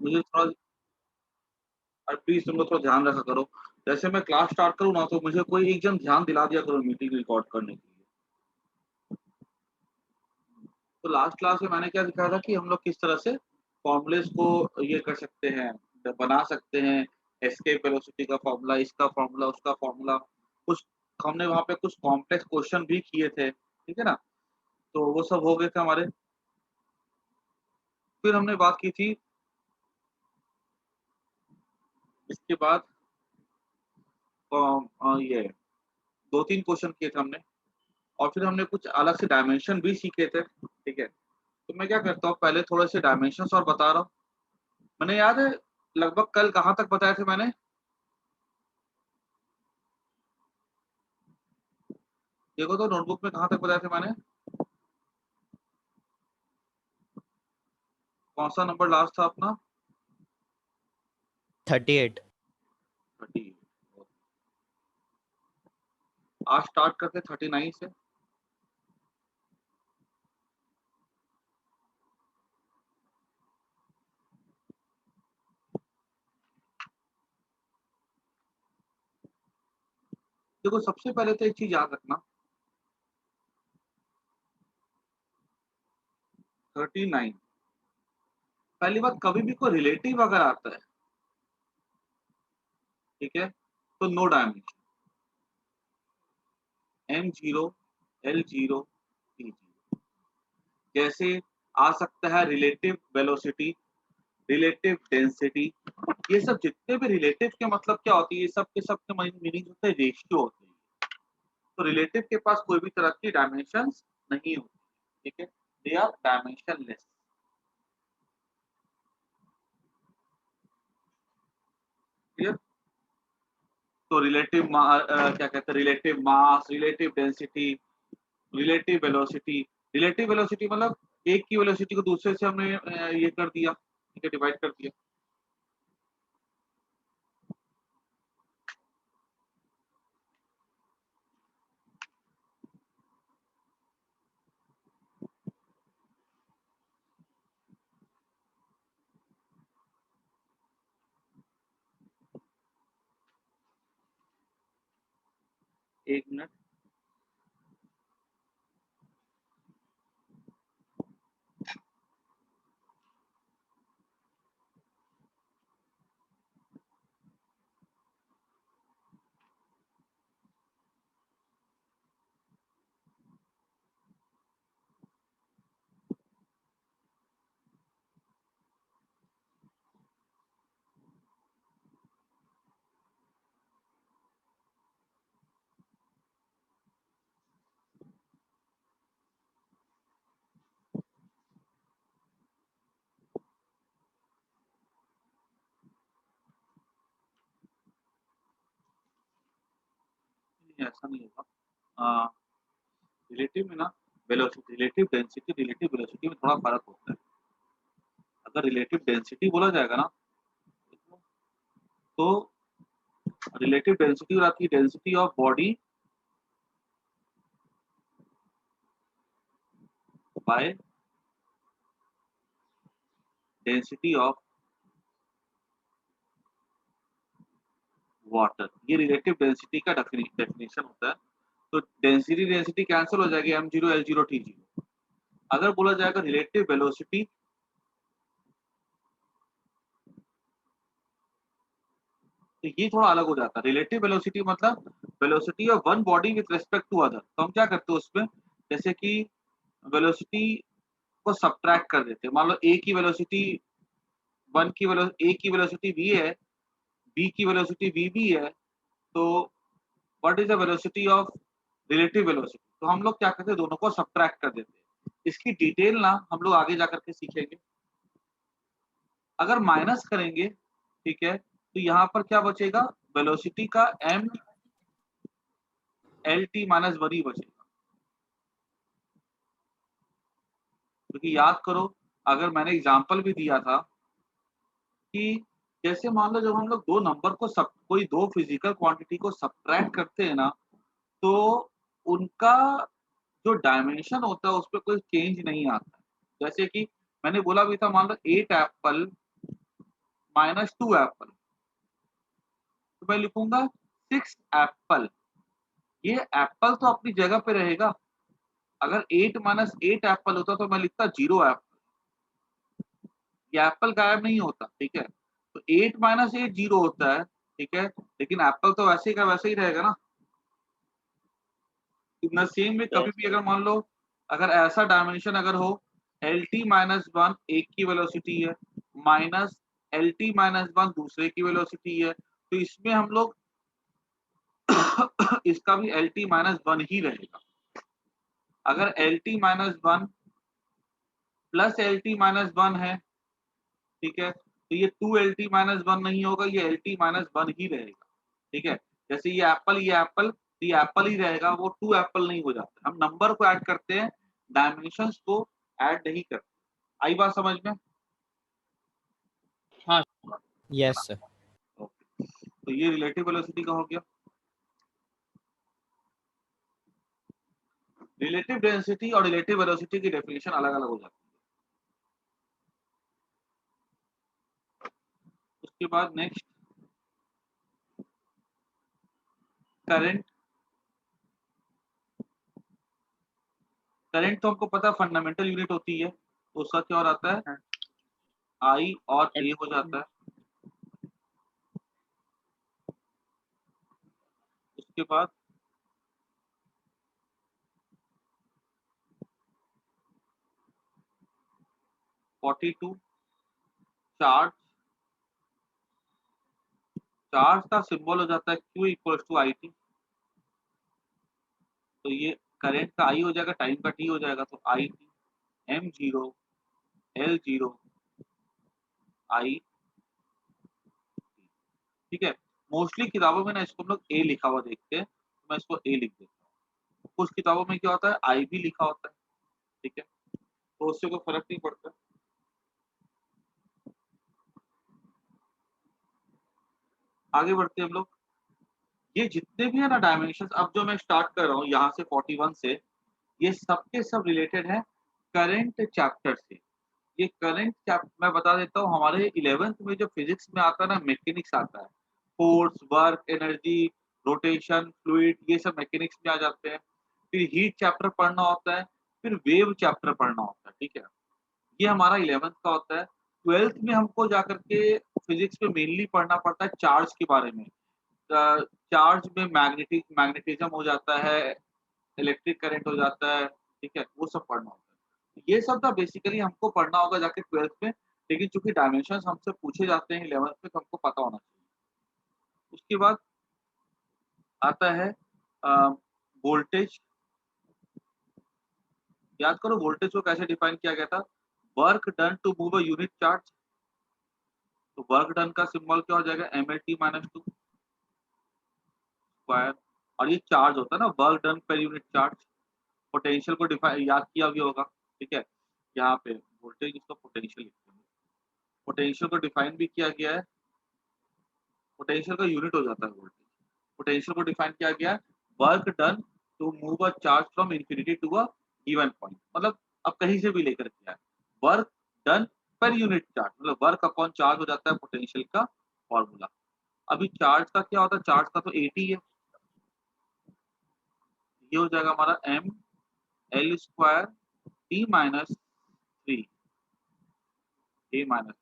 मुझे थोड़ा, और प्लीज़ तुम लोग थोड़ा ध्यान रखा करो। जैसे मैं क्लास स्टार्ट करूँ ना, तो मुझे कोई एक जन ध्यान दिला दिया करो मीटिंग रिकॉर्ड करने के लिए। तो लास्ट क्लास में मैंने क्या दिखाया था कि हम लोग किस तरह से फ़ॉर्मूलेज़ को ये कर सकते हैं, बना सकते हैं। एस्केप वेलोसिटी का फ़ॉर्मूला, इसका फ़ॉर्मूला, उसका फ़ॉर्मूला। कुछ हमने वहाँ पे कुछ कॉम्प्लेक्स क्वेश्चन भी किए थे, ठीक है ना? तो वो सब हो गए थे हमारे। फिर हमने बात की थी, इसके बाद ये 2-3 क्वेश्चन किए थे हमने, और फिर हमने कुछ अलग से डायमेंशन भी सीखे थे, ठीक है? तो मैं क्या करता हूँ, पहले थोड़े से डायमेंशंस और बता रहा हूँ। मैंने याद है लगभग कल कहाँ तक बताए थे मैंने? देखो तो नोटबुक में कहाँ तक बताए थे मैंने? कौन-सा नंबर लास्ट था अपना? 38। 30। आज स्टार्ट करते 39 से। देखो सबसे पहले तो एक चीज़ याद रखना, 39, पहली बात, कभी भी कोई रिलेटिव अगर आता है, ठीक है? तो no dimension, m0, l0, t0। जैसे आ सकता है रिलेटिव वेलोसिटी, रिलेटिव डेंसिटी, ये सब जितने भी रिलेटिव के मतलब क्या होती है, ये सब के सब के मीनिंग होते हैं रेशियो होते हैं। तो रिलेटिव के पास कोई भी तरह की डायमेंशंस नहीं होती, ठीक है? They are dimensionless, clear? तो क्या कहते हैं, relative mass, relative density, relative velocity. Relative velocity मतलब एक की वेलोसिटी को दूसरे से हमने ये कर दिया, ठीक है, डिवाइड कर दिया। एक मिनट। नहीं, ऐसा नहीं होगा। रिलेटिव में ना, velocity, relative density, relative velocity में थोड़ा फ़र्क होता है। अगर रिलेटिव डेंसिटी बोला जाएगा ना, तो रिलेटिव डेंसिटी और आपकी density of body by density of water, ये रिलेटिव डेंसिटी का डेफिनेशन होता है। तो डेंसिटी डेंसिटी कैंसल हो जाएगी, m0 l0 t0। अगर बोला जाएगा रिलेटिव वेलोसिटी, तो ये थोड़ा अलग हो जाता है। रिलेटिव वेलोसिटी मतलब velocity of one body with respect to other. तो हम क्या करते हैं उसमें, जैसे कि वेलोसिटी को सब्ट्रैक्ट कर देते हैं। मान लो ए की वेलोसिटी, ए की वेलोसिटी v है, बी की वेलोसिटी v भी है, तो what is the velocity of relative velocity? तो हम लोग क्या करते हैं, दोनों को सब्ट्रैक्ट कर देते हैं। इसकी डिटेल ना हम लोग आगे जाकर के सीखेंगे। अगर माइनस करेंगे, ठीक है, तो यहाँ पर क्या बचेगा, वेलोसिटी का m L T minus one ही बचेगा। क्योंकि याद करो, अगर मैंने एग्जाम्पल भी दिया था कि जैसे मान लो जब हम लोग दो नंबर को सब कोई दो फिजिकल क्वांटिटी को सब्ट्रैक्ट करते हैं ना, तो उनका जो डायमेंशन होता है उसपे कोई चेंज नहीं आता है। जैसे कि मैंने बोला भी था, मान लो 8 एप्पल माइनस 2 एप्पल, तो मैं लिखूंगा 6 एप्पल। ये एप्पल तो अपनी जगह पे रहेगा, अगर 8 माइनस 8 एप्पल होता तो मैं लिखता 0 एप्पल, ये एप्पल गायब नहीं होता, ठीक है। तो 8 माइनस 8 0 होता है, ठीक है, लेकिन एप्पल तो वैसे ही का वैसे ही रहेगा ना। इन सेम में कभी भी अगर मान लो अगर ऐसा डायमेंशन अगर हो एल टी माइनस वन एक की वेलोसिटी है minus L T minus one दूसरे की वेलोसिटी है, तो इसमें हम लोग इसका भी एल टी माइनस वन ही रहेगा। अगर L T minus one plus L T minus one है, ठीक है, तो ये 2 LT माइनस वन नहीं होगा, ये LT माइनस वन ही रहेगा, ठीक है। जैसे ये एप्पल तो ये एप्पल ही रहेगा, वो 2 एप्पल नहीं हो जाता। हम नंबर को ऐड करते हैं, डायमेंशंस को ऐड नहीं करते। आई बात समझ में? हाँ है ना? Yes sir. ओके, तो ये रिलेटिव वेलोसिटी का हो गया। रिलेटिव डेंसिटी और रिलेटिव वेलोसिटी की डेफिनेशन अलग अलग हो जाती है। उसके बाद नेक्स्ट करंट। करंट तो हमको पता है फंडामेंटल यूनिट होती है, तो उसका क्या हो जाता है, आई और ए हो जाता है। उसके बाद फोर्टी टू चार्ज, चार्ज का सिंबल हो जाता है Q equals to I T. तो ये करंट का आई हो जाएगा, टाइम का टी हो जाएगा, तो I T M zero L zero I, ठीक है। मोस्टली किताबों में ना इसको हम लोग ए लिखा हुआ देखते हैं, तो मैं इसको ए लिख देता हूँ। कुछ किताबों में क्या होता है आई भी लिखा होता है, ठीक है, तो उससे कोई फर्क नहीं पड़ता। आगे बढ़ते हैं हम लोग। ये जितने भी है ना डायमेंशन, अब जो मैं स्टार्ट कर रहा हूँ यहाँ से 41 से, ये सब के सब रिलेटेड है करंट चैप्टर से। ये करंट चैप्टर मैं बता देता हूँ, हमारे 11th में जो फिजिक्स में आता है ना मैकेनिक्स आता है, force work energy rotation fluid ये सब मैकेनिक्स में आ जाते हैं। फिर हीट चैप्टर पढ़ना होता है, फिर वेव चैप्टर पढ़ना होता है, ठीक है। ये हमारा 11th का होता है। 12th में हमको जाकर के फिजिक्स में मेनली पढ़ना पड़ता है चार्ज के बारे में। चार्ज में मैग्नेटिज्म हो जाता है, इलेक्ट्रिक करंट हो जाता है, ठीक है, वो सब पढ़ना होता है। ये सब ना बेसिकली हमको पढ़ना होगा जाके 12th में, लेकिन चूंकि डायमेंशंस हमसे पूछे जाते हैं 11th में तो हमको पता होना चाहिए। उसके बाद आता है वोल्टेज। याद करो वोल्टेज को कैसे डिफाइन किया गया था, work done to move a unit charge. तो वर्क डन का सिंबल क्या हो जाएगा, M L T minus two square. और ये चार्ज होता है ना, work done per unit charge. Potential को डिफाइन याद किया भी होगा, ठीक है। यहाँ पे वोल्टेज इसको पोटेंशियल लिखते हैं, पोटेंशियल को डिफाइन भी किया गया है। पोटेंशियल का यूनिट हो जाता है वोल्टेज। पोटेंशियल को डिफाइन किया गया है, work done to move a charge from infinity to a given point. मतलब अब कहीं से भी लेकर के आए, work done per unit charge मतलब वर्क अपॉन चार्ज हो जाता है पोटेंशियल का फॉर्मूला। अभी चार्ज का क्या होता है, चार्ज का तो 80 है, ये हो जाएगा हमारा M L square T minus three A minus.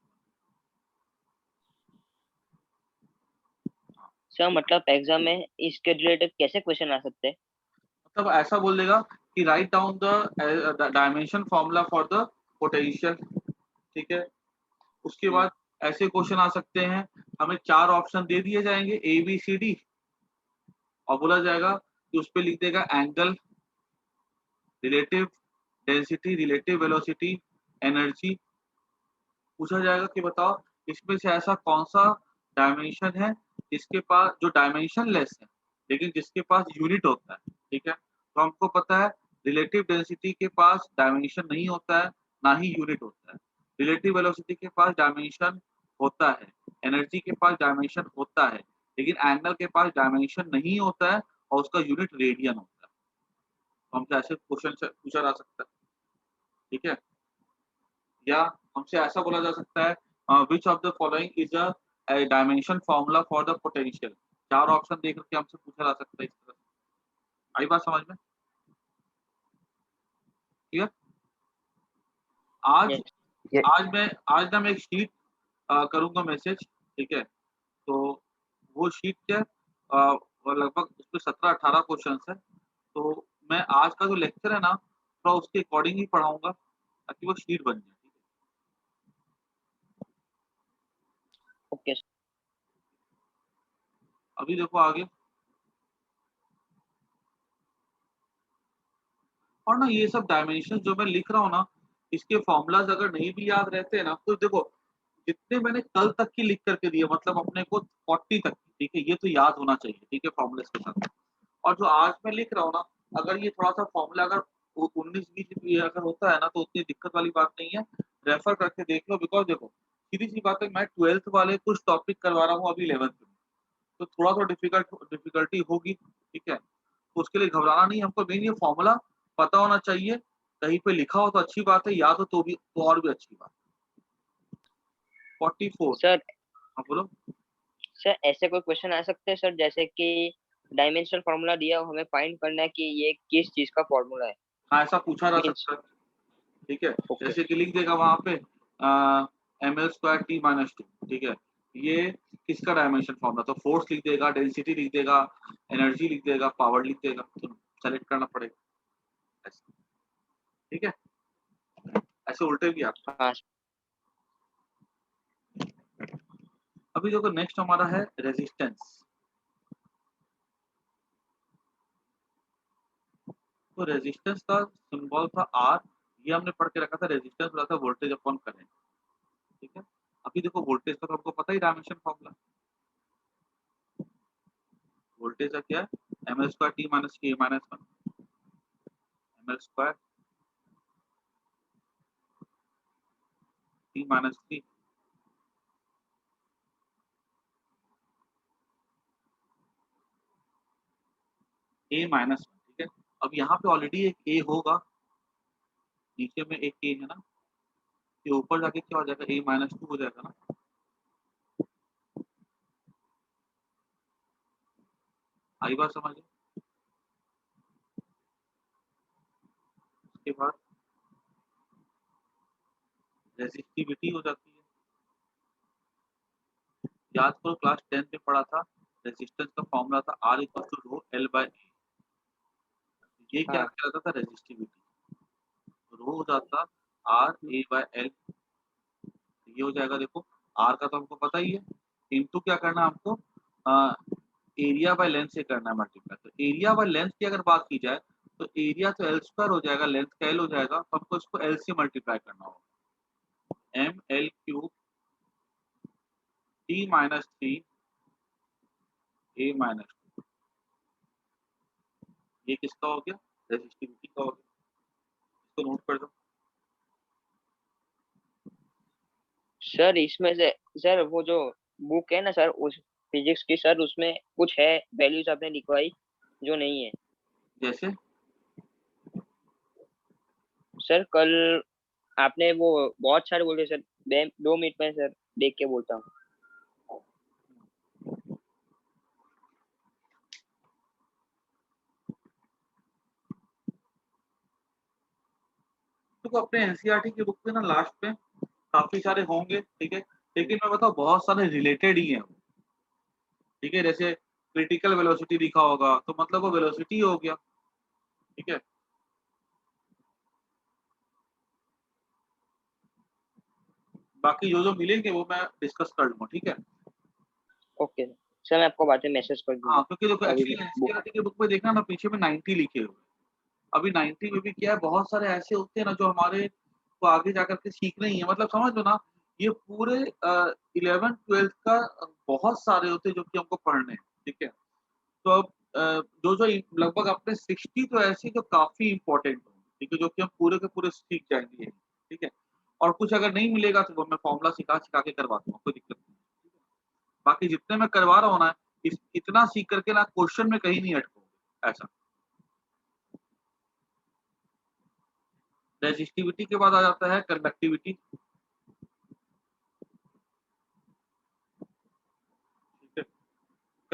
Sir मतलब एग्जाम में इसके रिलेटेड कैसे क्वेश्चन आ सकते हैं? मतलब ऐसा बोल देगा कि write down the dimension formula for the potential, ठीक है। उसके बाद ऐसे क्वेश्चन आ सकते हैं, हमें 4 ऑप्शन दे दिए जाएंगे ए बी सी डी, और बोला जाएगा कि उस पर लिख देगा angle, relative density, relative velocity, energy. पूछा जाएगा कि बताओ इसमें से ऐसा कौन सा डायमेंशन है जिसके पास जो डायमेंशन लेस है लेकिन जिसके पास यूनिट होता है, ठीक है। तो हमको पता है रिलेटिव डेंसिटी के पास डायमेंशन नहीं होता है, ना ही यूनिट होता है। रिलेटिव वेलोसिटी के पास डायमेंशन होता है, एनर्जी के पास डायमेंशन होता है, लेकिन एंगल के पास डायमेंशन नहीं होता है और उसका यूनिट रेडियन होता है। तो हमसे ऐसे क्वेश्चन पूछा जा सकता है, ठीक है। या हमसे ऐसा बोला जा सकता है which of the following is a dimension formula for the potential. 4 option देख करके हमसे पूछा जा सकता है इस तरह से। आई बात समझ में? क्लियर? आज यस। ये आज ना मैं एक शीट करूँगा मैसेज, ठीक है? तो वो शीट क्या है, वो लगभग उसपे 17-18 क्वेश्चंस है। तो मैं आज का जो लेक्चर है ना, थोड़ा उसके अकॉर्डिंग ही पढ़ाऊँगा ताकि वो शीट बन जाए, ठीक है? ओके। अभी देखो आगे, और ना ये सब डायमेंशन जो मैं लिख रहा हूँ ना, इसके फॉर्मूलाज़ अगर नहीं भी याद रहते हैं ना, तो देखो जितने मैंने कल तक की लिख करके दिए, मतलब अपने को 40 तक की, ठीक है? ये तो याद होना चाहिए, ठीक है? फॉर्मूलाज़ के साथ। और जो आज मैं लिख रहा हूँ ना, अगर ये थोड़ा-सा फॉर्मूला अगर उ 19-20 भी अगर होता है ना, तो उतनी दिक्कत वाली बात नहीं है। रेफर करके देख लो, बिकॉज़ देखो, सीधी-सी बात है, मैं 12th वाले कुछ टॉपिक करवा रहा हूँ अभी 11th में, तो थोड़ा तो डिफ़िकल्टी होगी, ठीक है? तो उसके लिए घबराना नहीं है, हमको मेन ये फॉर्मूला पता होना चाहिए। कहीं पे लिखा हो तो अच्छी बात है, याद हो तो और भी अच्छी बात है। 44। सर, हाँ, बोलो। सर ऐसे कोई क्वेश्चन आ सकते हैं सर, जैसे कि डायमेंशनल फार्मूला दिया हो, हमें फाइंड करना है कि ये किस चीज का फार्मूला है। हाँ, ऐसा पूछा जा मीन्स। सकता है, ठीक है? ओके। जैसे कि लिख देगा वहाँ पे ml² t-2, ठीक है? ये किसका डायमेंशन फॉर्मूला, तो फोर्स लिख देगा, डेंसिटी लिख देगा, एनर्जी लिख देगा, पावर लिख देगा, तो सेलेक्ट करना पड़ेगा ऐसे, ठीक है? ऐसे उल्टे भी आता हाँ। है। अभी देखो नेक्स्ट हमारा है रेजिस्टेंस। तो रेजिस्टेंस का सिंबल था R, ये हमने पढ़ के रखा था, रेजिस्टेंस होता था वोल्टेज अपॉन करंट, ठीक है? अभी देखो वोल्टेज का तो हमको पता ही डायमेंशन फॉर्मूला, वोल्टेज का क्या है, ml² t-a-1 ml² t-3 a-1, ठीक है? अब यहाँ पे ऑलरेडी एक a होगा, नीचे में एक a है ना, ये ऊपर जाके क्या हो जाएगा, a-2 हो जाएगा ना। आई बात समझ में? उसके बाद रेजिस्टिविटी हो जाती है। याद करो क्लास 10 में पढ़ा था, रेजिस्टेंस का फॉर्मूला था R equal to rho L by A। ये क्या हाँ। कहलाता था, रेजिस्टिविटी। रो हो जाता R A बाय L, ये हो जाएगा देखो। R का तो हमको पता ही है, इनटू क्या करना है हमको, एरिया बाय लेंथ से करना है मल्टीप्लाई। तो एरिया बाय लेंथ की अगर बात की जाए, तो एरिया तो L² हो जाएगा, लेंथ का L हो जाएगा, तो हमको इसको L से मल्टीप्लाई करना होगा। ml³ t-3 a-2, ये किसका हो गया, रेजिस्टिविटी का हो गया। इसको नोट कर दो। सर इसमें से, सर वो जो बुक है ना सर, उस फिजिक्स की सर, उसमें कुछ है वैल्यूज आपने लिखवाई जो नहीं है। जैसे सर कल आपने वो बहुत सारे बोले सर। 2 मिनट में सर देख के बोलता हूँ। तो अपने एनसीईआरटी की बुक में ना लास्ट में काफी सारे होंगे, ठीक है? लेकिन मैं बताऊं बहुत सारे रिलेटेड ही हैं, ठीक है? जैसे क्रिटिकल वेलोसिटी लिखा होगा, तो मतलब वो वेलोसिटी हो गया, ठीक है? बाकी जो जो मिलेंगे वो मैं डिस्कस कर लूंगा, ठीक है? ओके सर, मैं आपको बाद में मैसेज कर हाँ, दूंगा। क्योंकि देखो अभी एक्चुअली बुक। एनसीईआरटी की बुक में देखना ना, पीछे में 90 लिखे हुए हैं। अभी 90 में भी क्या है, बहुत सारे ऐसे होते हैं ना जो हमारे को आगे जाकर के सीखने ही है, मतलब समझ लो ना, ये पूरे 11th-12th का बहुत सारे होते हैं जो कि हमको पढ़ने हैं, ठीक है? तो अब जो जो लगभग अपने 60 तो ऐसे जो काफी इंपॉर्टेंट होंगे, ठीक है? जो कि हम पूरे के पूरे सीख जाएंगे, ठीक है? और कुछ अगर नहीं मिलेगा तो वो मैं फॉर्मूला सिखा सिखा के करवा दूंगा, कोई दिक्कत नहीं, ठीक है? बाकी जितने मैं करवा रहा हूँ ना, इतना सीख करके ना क्वेश्चन में कहीं नहीं अटकोगे, ऐसा। रेजिस्टिविटी के बाद आ जाता है कंडक्टिविटी।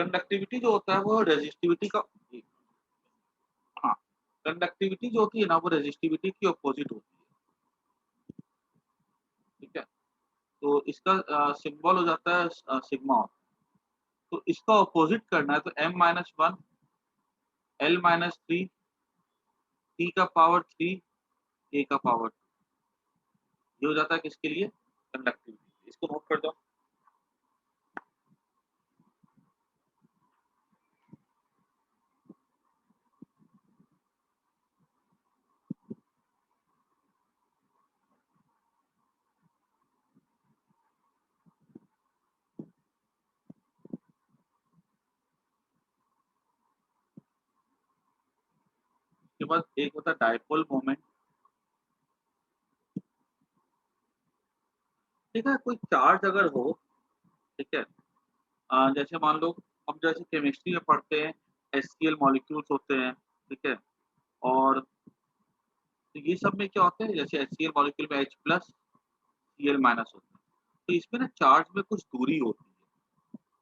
कंडक्टिविटी जो होता है वो रेजिस्टिविटी का, हाँ, कंडक्टिविटी जो होती है ना वो रेजिस्टिविटी की अपोजिट होती है, ठीक है। तो इसका सिंबल हो जाता है सिग्मा। तो इसका अपोजिट करना है तो m-1 l-3 t का पावर 3 a का पावर 2, ये हो जाता है किसके लिए, कंडक्टिविटी। इसको नोट कर दो। उसके बाद एक होता है डायपोल मोमेंट, ठीक है। कोई चार्ज अगर हो, ठीक है, जैसे मान लो हम जैसे केमिस्ट्री में पढ़ते हैं HCl मॉलिक्यूल्स होते हैं, ठीक है। और तो ये सब में क्या होता है, जैसे HCl मॉलिक्यूल में H प्लस Cl माइनस होता है, तो इसमें ना चार्ज में कुछ दूरी होती है।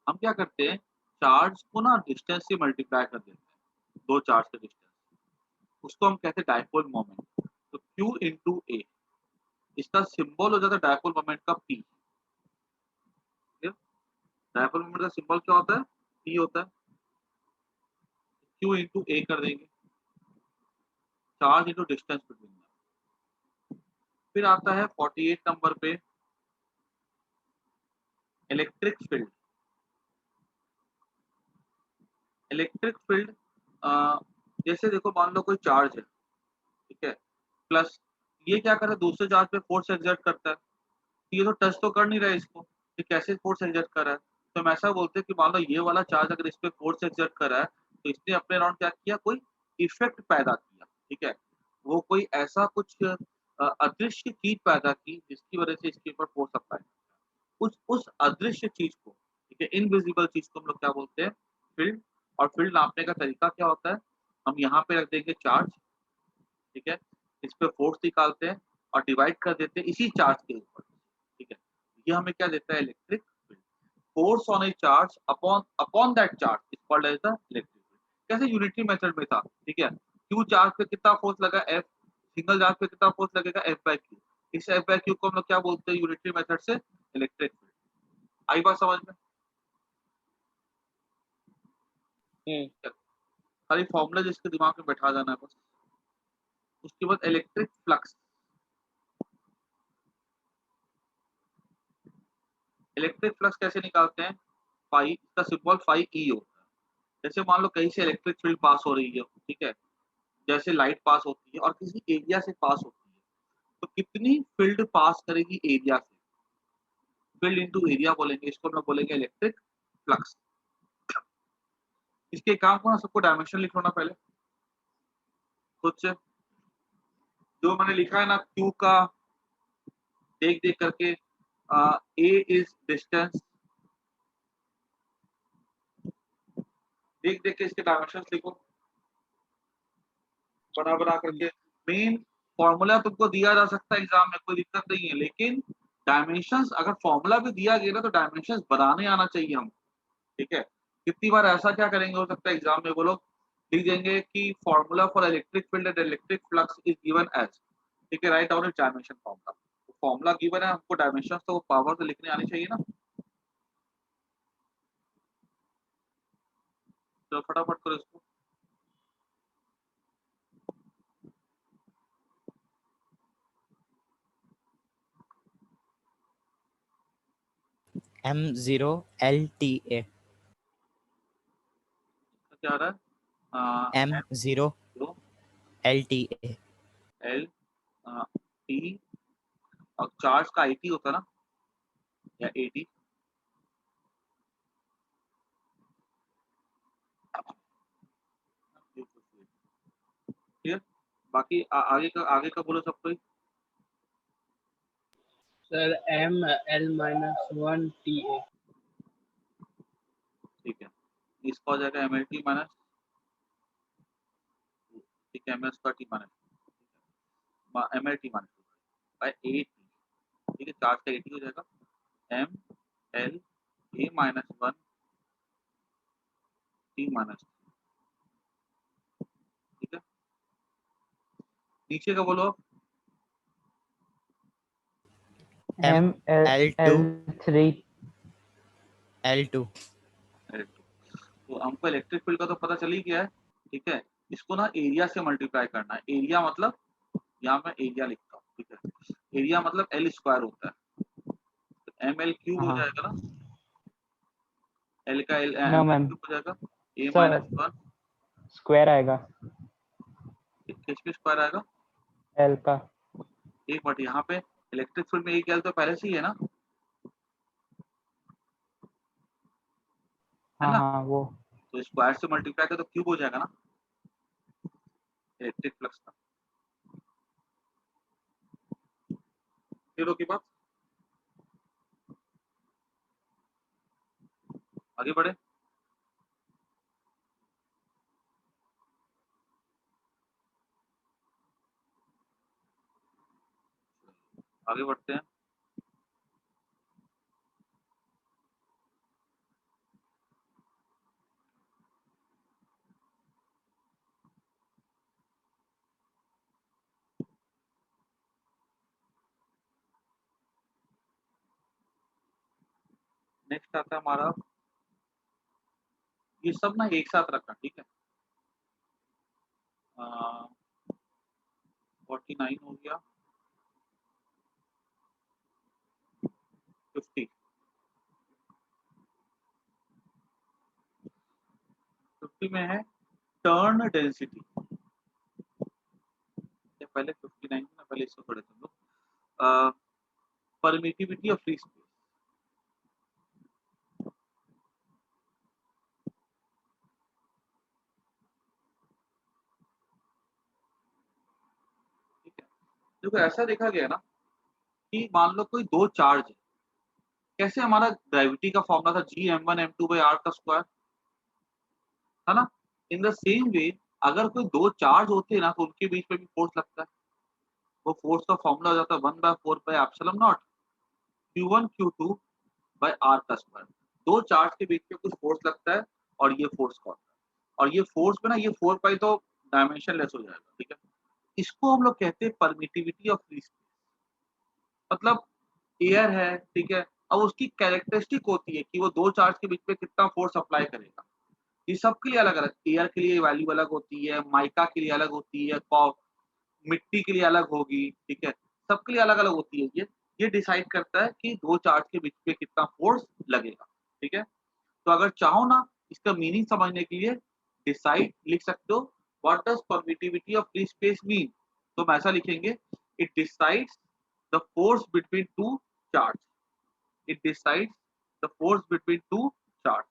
हम क्या करते हैं, चार्ज को ना डिस्टेंस से मल्टीप्लाई कर देते हैं, दो चार्ज के डिस्टेंस, उसको हम कहते हैं डायपोल मोमेंट। तो Q इंटू ए, इसका सिंबल हो जाता है डायपोल मोमेंट का P। डायपोल मोमेंट का सिंबल क्या होता है, P होता है। Q इंटू ए कर देंगे, चार्ज इंटू डिस्टेंस बिटवीन। फिर आता है 48 नंबर पे इलेक्ट्रिक फील्ड। इलेक्ट्रिक फील्ड जैसे देखो मान लो कोई चार्ज है, ठीक है, प्लस ये क्या कर रहा है, दूसरे चार्ज पे फोर्स एक्सर्ट करता है, तो ये तो टच तो कर नहीं रहा है इसको, ये कैसे फोर्स एक्सर्ट कर रहा है। तो हम ऐसा बोलते हैं कि मान लो ये वाला चार्ज अगर इस पे फोर्स एक्सर्ट कर रहा है, तो इसने अपने अराउंड क्या किया, कोई इफेक्ट पैदा किया, ठीक है। वो कोई ऐसा कुछ अदृश्य चीज पैदा की जिसकी वजह से इसके ऊपर फोर्स अप्लाई, उस अदृश्य चीज को, ठीक है, इनविजिबल चीज को हम लोग क्या बोलते हैं, फील्ड। और फील्ड नापने का तरीका क्या होता है, हम यहाँ पे रख देंगे चार्ज, ठीक है, इस पे फोर्स निकालते हैं और डिवाइड कर देते हैं इसी चार्ज के ऊपर, ठीक है। ये हमें क्या देता है, electric field. Force on a charge upon upon that charge is called as the electric field. कैसे यूनिटरी मेथड में था, ठीक है, क्यू चार्ज पे कितना फोर्स लगा एफ, सिंगल चार्ज पे कितना फोर्स लगेगा एफ बाई क्यू। इस एफ बाई क्यू को हम लोग क्या बोलते हैं यूनिटरी मेथड से, इलेक्ट्रिक फील्ड। आई बात समझ में, खाली फॉर्मूला जिसके दिमाग में बैठा जाना है बस। उसके बाद इलेक्ट्रिक फ्लक्स। इलेक्ट्रिक फ्लक्स कैसे निकालते हैं, फाई, इसका सिंबल फाई ई होता है। जैसे मान लो कहीं से इलेक्ट्रिक फील्ड पास हो रही है, ठीक है, जैसे लाइट पास होती है और किसी एरिया से पास होती है, तो कितनी फील्ड पास करेगी एरिया से, फील्ड इनटू एरिया बोलेंगे, इसको हम लोग बोलेंगे इलेक्ट्रिक फ्लक्स। इसके काम को ना सबको डायमेंशन लिख लो ना पहले खुद से। जो मैंने लिखा है ना क्यू का, देख देख करके, ए इज डिस्टेंस, देख देख के इसके डायमेंशन लिखो बना बना करके। मेन फॉर्मूला तुमको दिया जा सकता है एग्जाम में, कोई दिक्कत नहीं है, लेकिन डायमेंशंस अगर फॉर्मूला भी दिया गया ना तो डायमेंशंस बनाने आना चाहिए हम, ठीक है। कितनी बार ऐसा क्या करेंगे, हो सकता है एग्जाम में वो लोग लिख देंगे कि formula for electric field and electric flux is given as, ठीक है, write down it dimension formula. Formula given है, हमको डायमेंशंस तो पावर से लिखने आनी चाहिए ना। तो फटाफट करो इसको। M0LTA। क्या आ रहा है, M0LTA। एल टी, और चार्ज का आई टी होता है ना, या ए टी, ठीक है। बाकी आगे का बोलो सब कोई। Sir ML-1TA। ठीक है, इसका हो जाएगा एम एल टी माइनस, ठीक है, एम एस का T minus, M L T minus by A T, ठीक है, चार्ज का ए टी हो जाएगा M L A minus one t minus, ठीक है। नीचे का बोलो आप। M L2 L3 L2। तो हमको इलेक्ट्रिक फील्ड का तो पता चल ही गया है, ठीक है। इसको ना एरिया से मल्टीप्लाई करना है। एरिया मतलब यहाँ मैं एरिया लिखता हूँ, ठीक है। एरिया मतलब एल स्क्वायर होता है, तो एम एल क्यूब हो हाँ जाएगा ना, एल का L no M L ma'am cube हो जाएगा, A sir minus one square आएगा किस पे स्क्वायर आएगा, L का। एक मिनट। यहाँ पे इलेक्ट्रिक फील्ड में एक एल तो पहले से ही है ना, है हाँ ना। हाँ वो तो स्क्वायर से मल्टीप्लाई कर तो क्यूब हो जाएगा ना इलेक्ट्रिक फ्लक्स का। की बात आगे बढ़े। आगे बढ़ते हैं। नेक्स्ट आता है हमारा, ये सब ना एक साथ रखना, ठीक है। 49 हो गया, 50 में है टर्न डेंसिटी। पहले 59 में पहले इसको पढ़े थे हम लोग, परमिटिविटी ऑफ फ्री स्पेस। ठीक है, देखो ऐसा देखा गया ना कि मान लो कोई दो चार्ज है, कैसे हमारा ग्रेविटी का फॉर्मूला था Gm1m2/r का स्क्वायर, है ना। इन द सेम वे अगर कोई दो चार्ज होते हैं ना तो उनके बीच में भी फोर्स लगता है। वो फोर्स का फॉर्मूला हो जाता है 1/4 Q1 Q2 बाय आर का स्क्वायर। दो चार्ज के बीच में कुछ फोर्स लगता है और ये फोर्स का होता है, और ये फोर्स में ना ये 4 पाई तो डायमेंशन लेस हो जाएगा, ठीक है। इसको हम लोग कहते हैं परमिटिविटी ऑफ फ्री स्पेस। मतलब एयर है, ठीक है, अब उसकी कैरेक्टरिस्टिक होती है कि वो दो चार्ज के बीच में कितना फोर्स अप्लाई करेगा। ये सबके लिए अलग अलग, एयर के लिए वैल्यू अलग होती है, माइका के लिए अलग होती है, मिट्टी के लिए अलग होगी, ठीक है। सबके लिए अलग अलग होती है। ये डिसाइड करता है कि दो चार्ज के बीच में कितना फोर्स लगेगा, ठीक है। तो अगर चाहो ना इसका मीनिंग समझने के लिए डिसाइड लिख सकते हो, what does permittivity of free space mean. तो हम ऐसा लिखेंगे, it decides the force between two charge, it decides the force between two charge,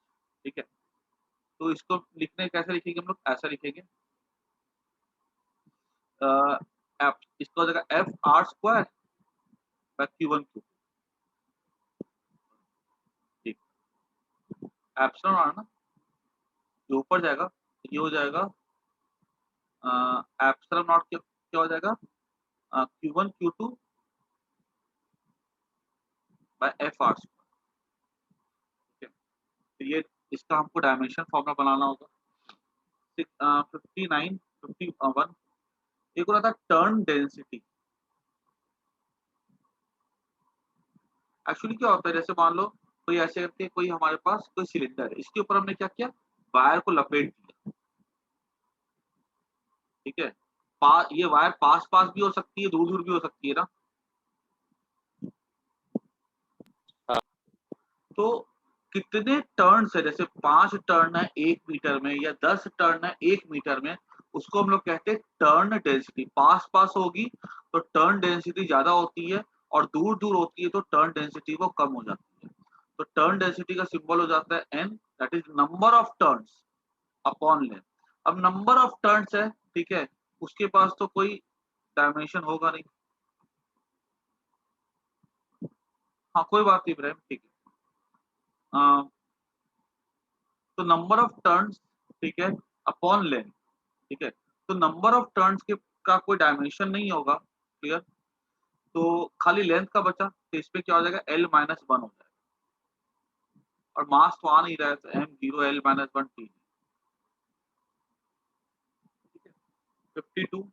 ठीक है। तो इसको लिखने कैसे लिखेंगे हम लोग, ऐसा लिखेंगे, इसको हो जाएगा F R square by Q1 Q2, ठीक। एप्सिलॉन आर ना जो ऊपर जाएगा तो ये हो जाएगा एप्सिलॉन नॉट क्या हो जाएगा, Q1 Q2 bye F R square, ठीक है। तो ये इसका हमको डायमेंशन फॉर्मूला बनाना होगा। 59 51 एक हो रहा था टर्न डेंसिटी। एक्चुअली क्या होता है, जैसे मान लो कोई ऐसे करके कोई हमारे पास कोई सिलेंडर है, इसके ऊपर हमने क्या किया, वायर को लपेट दिया, ठीक है। ये वायर पास पास भी हो सकती है, दूर दूर भी हो सकती है ना। हाँ। तो कितने टर्न है, जैसे 5 टर्न है 1 मीटर में या 10 टर्न है 1 मीटर में, उसको हम लोग कहते हैं टर्न डेंसिटी। पास पास होगी तो टर्न डेंसिटी ज्यादा होती है, और दूर दूर होती है तो टर्न डेंसिटी वो कम हो जाती है। तो टर्न डेंसिटी का सिंबल हो जाता है N, that is number of turns upon length. अब नंबर ऑफ टर्न्स है, ठीक है, उसके पास तो कोई डायमेंशन होगा नहीं। हाँ कोई बात नहीं इब्राहिम, ठीक है। तो नंबर ऑफ टर्न्स, ठीक है, अपॉन लेंथ, ठीक है। तो नंबर ऑफ टर्न्स के का कोई डायमेंशन नहीं होगा, क्लियर। तो खाली लेंथ का बचा, तो इसमें क्या हो जाएगा, L माइनस 1 हो जाएगा, और मास तो आ नहीं रहा है तो M0 L माइनस 1 T। 52।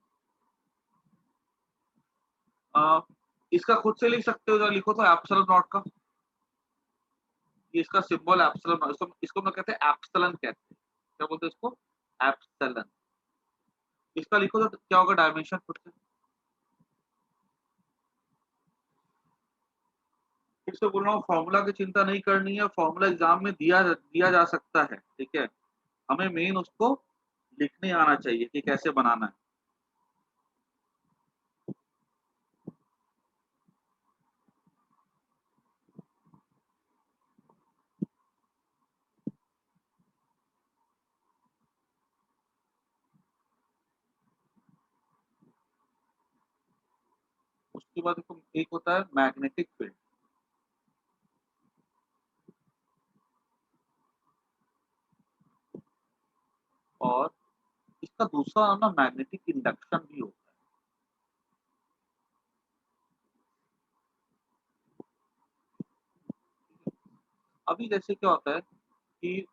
इसका खुद से लिख सकते हो, लिखो तो एप्सिलॉन नॉट का, ये इसका सिंबल एप्सिलॉन, इसको हम कहते हैं एप्सिलॉन कहते हैं, क्या बोलते हैं इसको, एप्सिलॉन। इसका लिखो तो क्या होगा डायमेंशन खुद से। फिर से बोल रहा हूँ, फॉर्मूला की चिंता नहीं करनी है, फॉर्मूला एग्जाम में दिया जा सकता है, ठीक है, हमें मेन उसको लिखने आना चाहिए कि कैसे बनाना है। उसके बाद एक होता है मैग्नेटिक फील्ड, और इसका दूसरा नाम ना मैग्नेटिक इंडक्शन भी होता है। अभी जैसे क्या होता है कि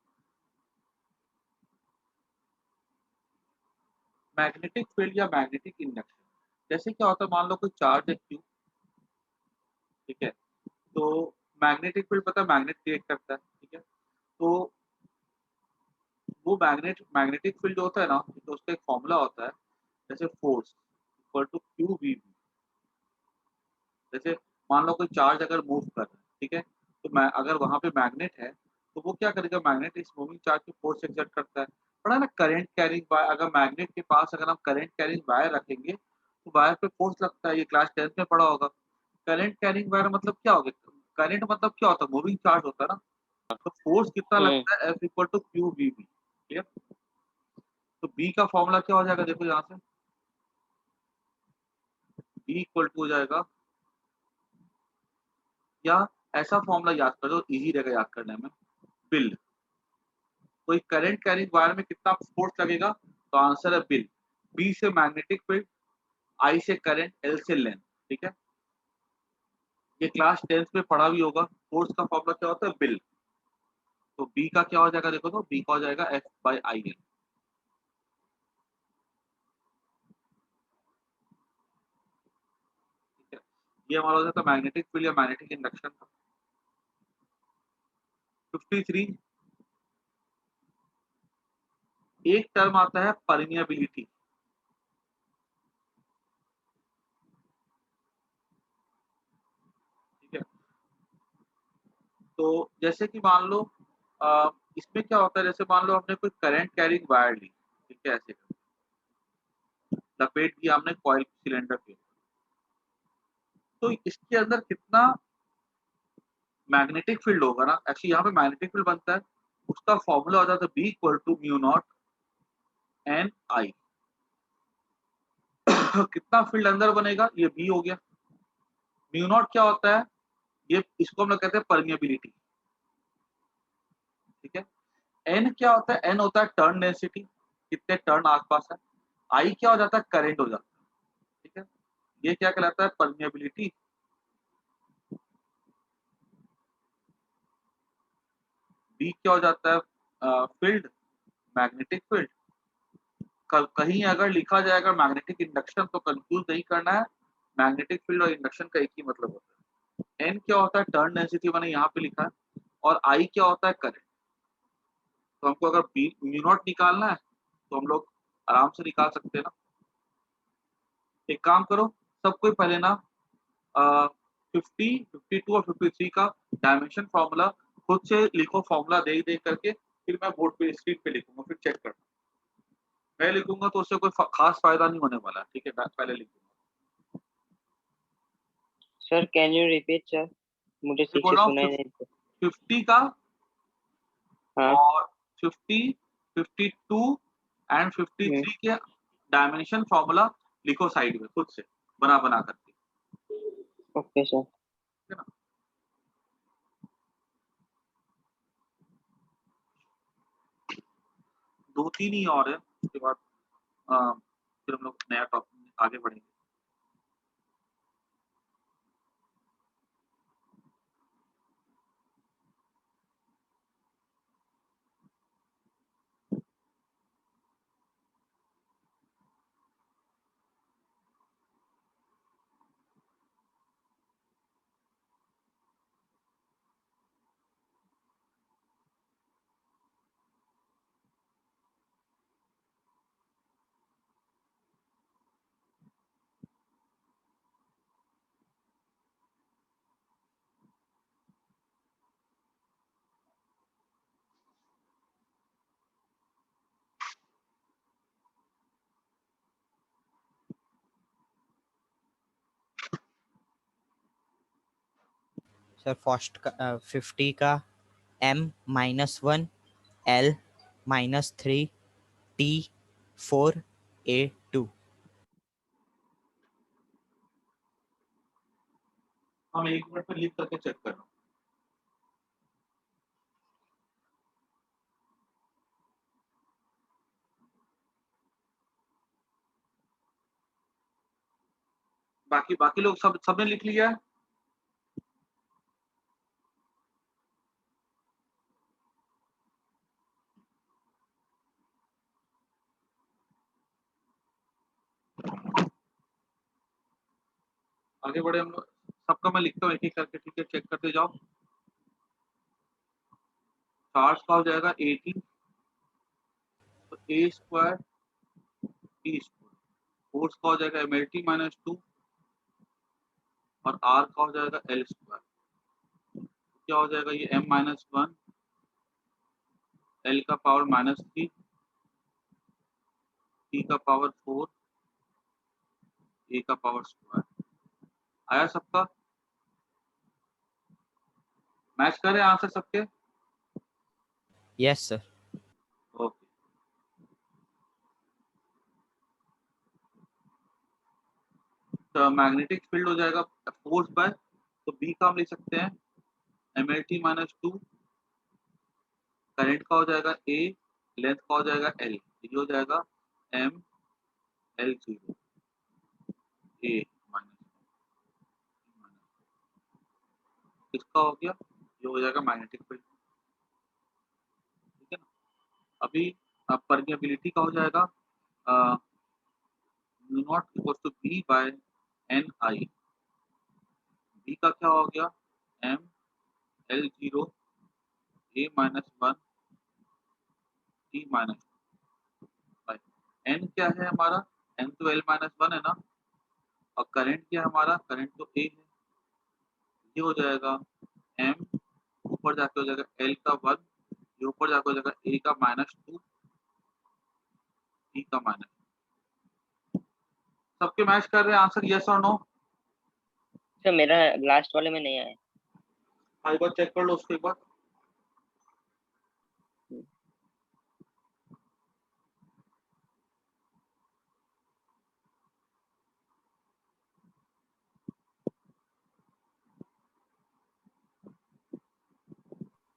मैग्नेटिक फील्ड या मैग्नेटिक इंडक्शन, जैसे क्या होता है, मान लो कोई चार्ज है क्यू, ठीक है, तो मैग्नेटिक फील्ड पता है मैग्नेट क्रिएट करता है, ठीक है, तो वो मैग्नेटिक फील्ड जो होता है ना, तो उसका एक फॉर्मूला होता है, जैसे force equal to Q V. जैसे मान लो कोई चार्ज अगर मूव कर रहा है, ठीक है, तो मैं अगर वहां पे मैग्नेट है, तो वो क्या करेगा, मैग्नेट इस मूविंग चार्ज पे फोर्स एक्सर्ट करता है। पढ़ा ना करंट कैरिंग वायर, अगर मैग्नेट के पास अगर हम करंट कैरिंग वायर रखेंगे तो वायर पे फोर्स लगता है, ये क्लास 10 में पढ़ा होगा। करंट कैरिंग वायर मतलब क्या होगा, करंट मतलब क्या होता है, मूविंग चार्ज होता है ना, तो फोर्स कितना हम्म। लगता है, F equal to Q V B, ठीक है। तो बी का फॉर्मूला क्या हो जाएगा, देखो यहाँ से, बी इक्वल टू हो जाएगा, या ऐसा फॉर्मूला याद कर दो, इजी रहेगा याद करने में, बिल। तो एक करंट कैरिंग वायर में कितना फोर्स लगेगा, तो आंसर है बिल। बी से मैग्नेटिक फील्ड, आई से करंट, एल से लेंथ, ठीक है, ये क्लास 10 में पढ़ा भी होगा। फोर्स का फॉर्मूला क्या होता है, बिल। तो बी का क्या हो जाएगा, देखो तो बी का हो जाएगा एफ बाई आई एल, ठीक है। ये हमारा हो जाता है मैग्नेटिक फील्ड या मैग्नेटिक इंडक्शन का। 53, एक टर्म आता है परमियाबिलिटी, ठीक है। तो जैसे कि मान लो इसमें क्या होता है, जैसे मान लो हमने कोई करंट कैरिंग वायर ली, ठीक है, ऐसे लपेट दिया हमने कॉइल सिलेंडर के, तो इसके अंदर कितना मैग्नेटिक फील्ड होगा ना, एक्चुअली यहाँ पे मैग्नेटिक फील्ड बनता है, उसका फॉर्मूला हो जाता है B equal to mu naught N I. कितना फील्ड अंदर बनेगा, ये बी हो गया। म्यू नॉट क्या होता है, ये इसको हम लोग कहते हैं परमिएबिलिटी, ठीक है। एन क्या होता है, एन होता है टर्न डेंसिटी, कितने टर्न आसपास है। आई क्या हो जाता है, करंट हो जाता है, ठीक है। ये क्या कहलाता है, परमिएबिलिटी। बी क्या हो जाता है, फील्ड, मैग्नेटिक फील्ड। कहीं अगर लिखा जाएगा मैग्नेटिक इंडक्शन तो कंफ्यूज नहीं करना है, मैग्नेटिक फील्ड और इंडक्शन का एक ही मतलब होता है। एन क्या होता है, टर्न डेंसिटी, मैंने यहाँ पे लिखा है, और आई क्या होता है, करंट। तो हमको अगर बी म्यू नॉट निकालना है तो हम लोग आराम से निकाल सकते हैं ना। एक काम करो, सबको पहले ना 50, 52 और 53 का डायमेंशन फॉर्मूला खुद से लिखो, फॉर्मूला दे दे करके, फिर मैं बोर्ड पे स्क्रीन पे लिखूंगा, फिर चेक करना। मैं लिखूंगा तो उससे कोई खास फायदा नहीं होने वाला, ठीक है, मैं पहले लिखूंगा। Sir can you repeat sir, मुझे मैं ठीक बोल से रहा सुनाई हूँ नहीं दे। 50 का, हाँ। और 50, 52 एंड हम्म। 53 के डायमेंशन फॉर्मूला लिखो साइड में खुद से, बना बना करके, ओके सर। ठीक है ना। 2-3 ही और है, उसके बाद फिर हम लोग नया टॉपिक आगे बढ़ेंगे। सर फर्स्ट का 50 का M-1 L-3 T4A2। हम 1 मिनट में लिख करके चेक कर रहा हूँ। बाकी बाकी लोग सबने लिख लिया है। आगे बढ़े हम लोग। सबका मैं लिखता हूँ एक एक करके, ठीक है, चेक करते जाओ। चार्ज का हो जाएगा 18, तो ए स्क्वायर टी स्क्वायर। फोर्स का हो जाएगा MLT -2 और आर का हो जाएगा L स्क्वायर। क्या हो जाएगा ये M-1 L का पावर -3 T का पावर 4 A का पावर स्क्वायर। आया सबका? मैच करें आंसर सबके? Yes sir. ओके। तो मैग्नेटिक फील्ड हो जाएगा फोर्स बाय, तो बी का हम लिख सकते हैं MLT -2। करंट का हो जाएगा ए, लेंथ का हो जाएगा एल, ये हो जाएगा ML0 ए माइनस। किसका हो गया? ये हो जाएगा मैग्नेटिक फील्ड, ठीक है ना। अभी परमिएबिलिटी का हो जाएगा not equal to B by N I. B का क्या हो गया? ML0 A-1 T-2 bye N. क्या है हमारा? एन तो L-1 है ना, और करंट क्या है हमारा? करंट तो ए है। ये हो जाएगा एम, ऊपर जाके हो जाएगा एल का 1, ये ऊपर जाके हो जाएगा ए का -2 टी का माइनस। सबके मैच कर रहे हैं आंसर? यस और नो? सर मेरा लास्ट वाले में नहीं आया। एक बार चेक कर लो उसको एक बार।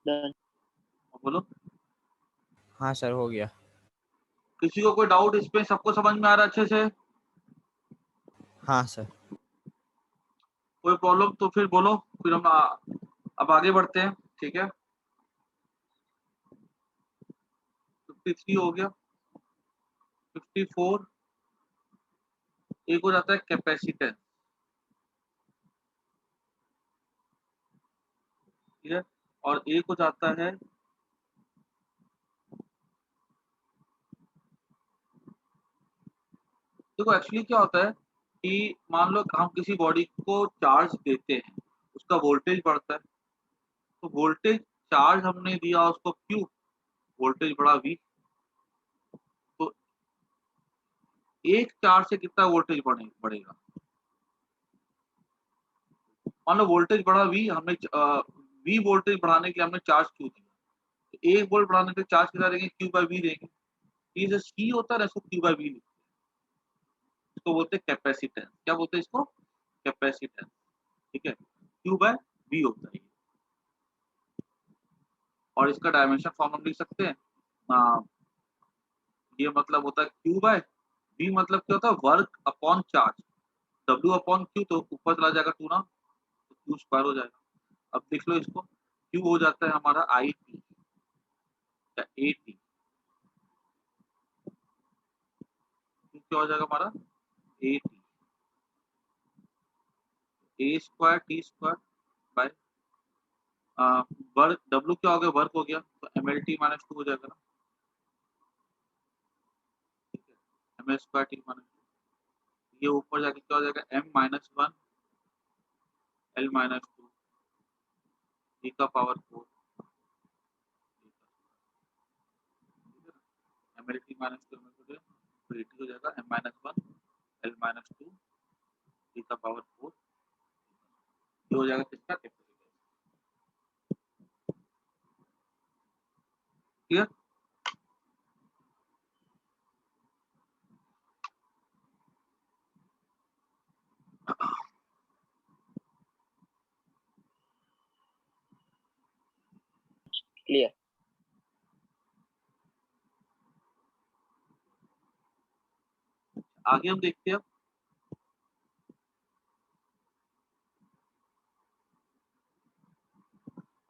Done. बोलो। हाँ सर हो गया। किसी को कोई डाउट इसमें? सबको समझ में आ रहा है अच्छे से? हाँ सर। कोई प्रॉब्लम तो फिर बोलो, फिर हम अब आगे बढ़ते हैं, ठीक है। 53 हो गया। 54 एक हो जाता है कैपेसिटेंस, ठीक है, और एक हो जाता है देखो एक्चुअली क्या होता है कि मान लो हम किसी बॉडी को चार्ज देते हैं, उसका वोल्टेज बढ़ता है। तो वोल्टेज चार्ज हमने दिया उसको क्यू, वोल्टेज बढ़ा V। तो एक चार्ज से कितना वोल्टेज बढ़ेगा? मान लो वोल्टेज बढ़ा V, हमने V वोल्टेज बढ़ाने के लिए हमने चार्ज क्यू दिया, तो 1 वोल्ट बढ़ाने के लिए चार्ज कितना देंगे? Q/V देंगे। ये जो C होता है ना, इसको Q/V लिखते हैं। इसको बोलते हैं कैपेसिटेंस। क्या बोलते हैं इसको? कैपेसिटेंस, ठीक है। Q/V होता है। और इसका डायमेंशन फॉर्म हम लिख सकते हैं। ये मतलब होता है Q/V, मतलब क्या होता है? Work upon charge. W/Q, तो ऊपर चला जाएगा 2 ना, तो Q² हो जाएगा। अब देख लो इसको, Q हो जाता है हमारा IT या AT। Q क्या हो जाएगा हमारा? AT। A² T² by work. W क्या हो गया? वर्क हो गया, तो MLT -2 हो जाएगा ना, ठीक है। ML² T-2, ये ऊपर जाके क्या हो जाएगा? M-1 L-2 T का पावर 4, MLT -2 में तो AT हो जाएगा M-1 L-2 T का पावर 4। ये हो जाएगा किसका? कैपेसिटेंस। क्लियर? क्लियर। आगे हम देखते हैं।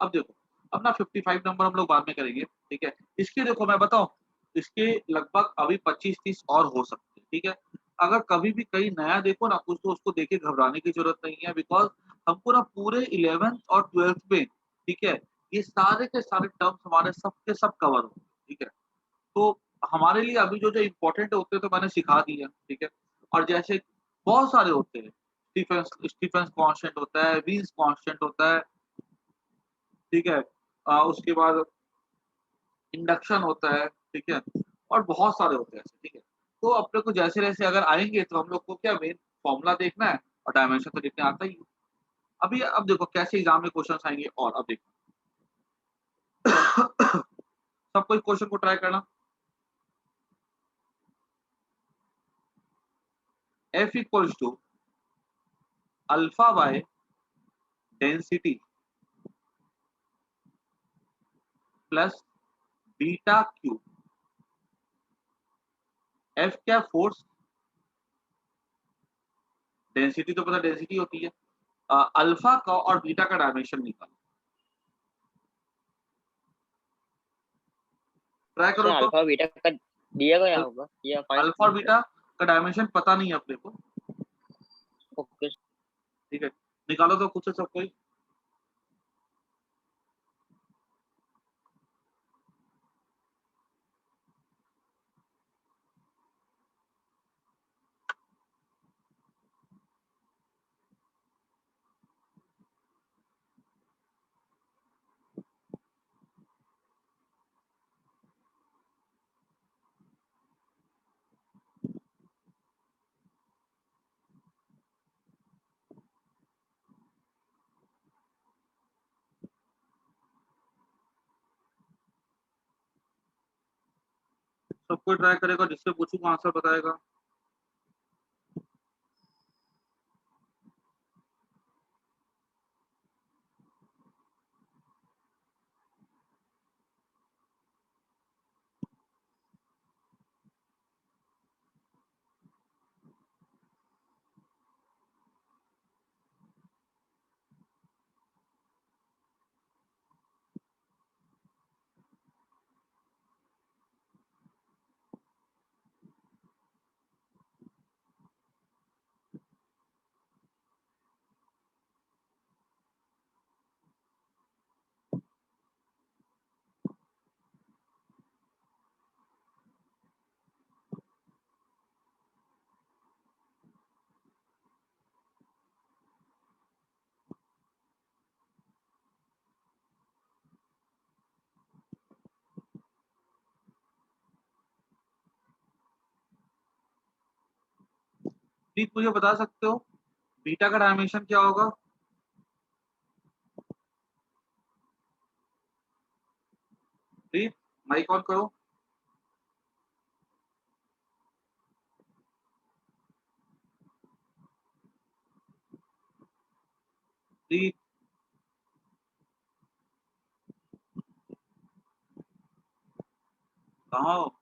अब देखो, अपना 55 नंबर हम लोग बाद में करेंगे, ठीक है। इसके देखो मैं बताऊं, इसके लगभग अभी 25-30 और हो सकते हैं, ठीक है। अगर कभी भी कहीं नया देखो ना कुछ, तो उसको देख के घबराने की जरूरत नहीं है, बिकॉज हमको ना पूरे 11th और 12th में, ठीक है, ये सारे के सारे टर्म्स हमारे सब के सब कवर हो, ठीक है। तो हमारे लिए अभी जो जो इम्पोर्टेंट होते हैं तो मैंने सिखा दिया, ठीक है। और जैसे बहुत सारे होते हैं, स्टीफेंस कांस्टेंट होता है, वीन्स कांस्टेंट होता है, ठीक है। उसके बाद इंडक्शन होता है, ठीक है, और बहुत सारे होते हैं ऐसे, ठीक है। तो अपने को जैसे जैसे अगर आएंगे तो हम लोग को क्या मेन फॉर्मूला देखना है और डायमेंशन तो देखने आता ही है। अभी अब देखो कैसे एग्जाम में क्वेश्चन आएंगे, और अब देखो सब कोई क्वेश्चन को ट्राई करना। F equals to alpha by density plus beta cube. F क्या फोर्स, डेंसिटी तो पता डेंसिटी होती है, अल्फा का और बीटा का डायमेंशन निकालो। ट्राई करो सर तो। अल्फा बीटा का दिया गया होगा या फाइंड अल्फा और बीटा का डायमेंशन पता नहीं है अपने को, ओके। ठीक है। निकालो तो खुद से सब कोई। सब कोई ट्राई करेगा, जिससे पूछूंगा आंसर बताएगा। प्लीज मुझे बता सकते हो बीटा का डायमेंशन क्या होगा? प्लीज माइक ऑन करो। प्लीज। कहाँ हो?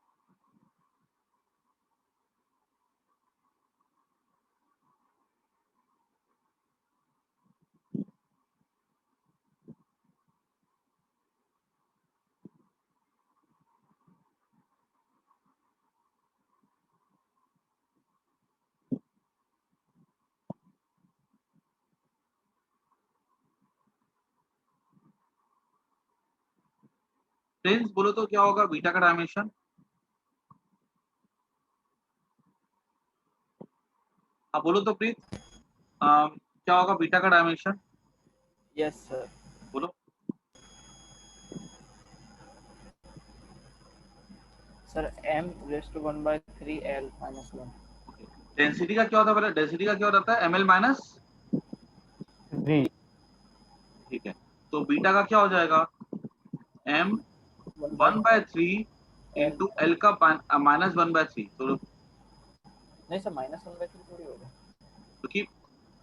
प्लीज बोलो तो क्या होगा बीटा का डायमेंशन? हाँ बोलो तो प्लीज, क्या होगा बीटा का डायमेंशन? Yes sir. बोलो। Sir m raise to 1/3 l minus 1। Density का क्या होता है? पहले डेंसिटी का क्या होता है? ml माइनस V ठीक है। तो बीटा का क्या हो जाएगा? m 1/3 इंटू एल का -1/3, तो नहीं सर -1/3 थोड़ी होगा। क्योंकि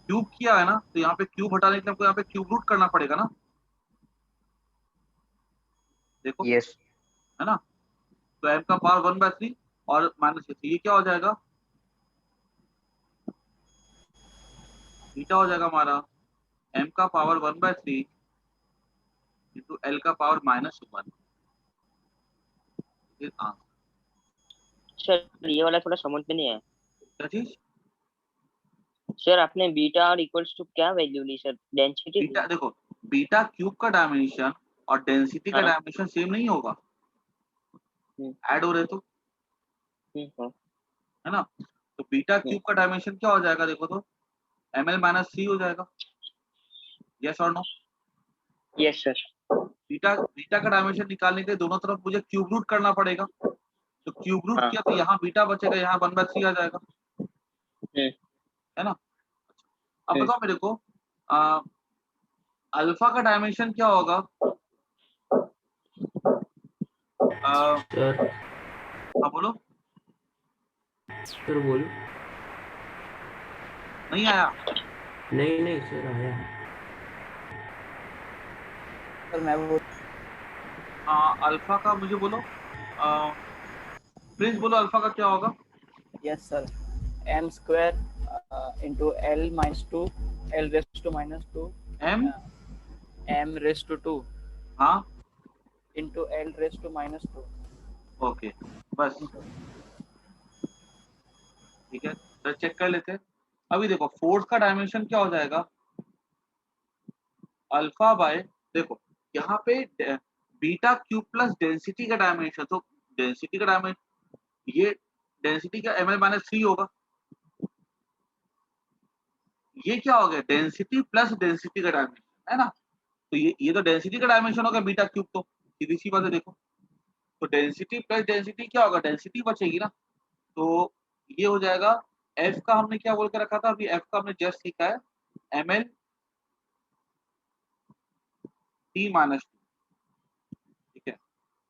क्यूब किया है ना, तो यहाँ पे क्यूब हटाने के लिए हमको यहाँ पे क्यूब रूट करना पड़ेगा ना, देखो यस है ना। तो m का पावर 1/3 और -6, ये क्या हो जाएगा, बीटा हो जाएगा हमारा m का पावर 1/3 इंटू एल का पावर -1। सर ये वाला थोड़ा समझ में नहीं आया क्या चीज, सर। आपने बीटा और इक्वल्स टू क्या वैल्यू ली सर? डेंसिटी ली? बीटा देखो, बीटा क्यूब का डायमेंशन और डेंसिटी का हाँ। डायमेंशन सेम नहीं होगा, ऐड हो रहे तो, हाँ। है ना। तो बीटा क्यूब का डायमेंशन क्या हो जाएगा, देखो तो ml-3 हो जाएगा, यस और no. Yes sir. Beta beta का डायमेंशन निकालने के लिए दोनों तरफ मुझे क्यूब रूट करना पड़ेगा, तो क्यूब रूट हाँ। किया तो यहाँ बीटा बचेगा, यहाँ 1/3 आ जाएगा, है ना। अब बताओ मेरे को अल्फा का डायमेंशन क्या होगा, सर हाँ बोलो, सर बोलो। नहीं आया, नहीं नहीं सर आया है। सर मैं वो अल्फा का मुझे बोलो, प्लीज बोलो अल्फा का क्या होगा। Yes sir m² into l - 2 l raised to -2 m m raised to 2 हाँ into l raised to -2 okay, बस ठीक है, तो चेक कर लेते हैं। अभी देखो फोर्स का डायमेंशन क्या हो जाएगा, अल्फा बाय, देखो यहाँ पे बीटा क्यूब प्लस डेंसिटी का डायमेंशन, तो डेंसिटी का डायमेंशन, ये डेंसिटी का ml-3 होगा, ये क्या हो गया, डेंसिटी प्लस डेंसिटी का डायमेंशन, है ना। तो ये तो डेंसिटी का डायमेंशन होगा बीटा क्यूब, तो सीधी सी बात है, देखो तो डेंसिटी प्लस डेंसिटी क्या होगा, डेंसिटी बचेगी ना, तो ये हो जाएगा। एफ का हमने क्या बोल के रखा था, अभी एफ का हमने जस्ट लिखा है ml t-2, ठीक है।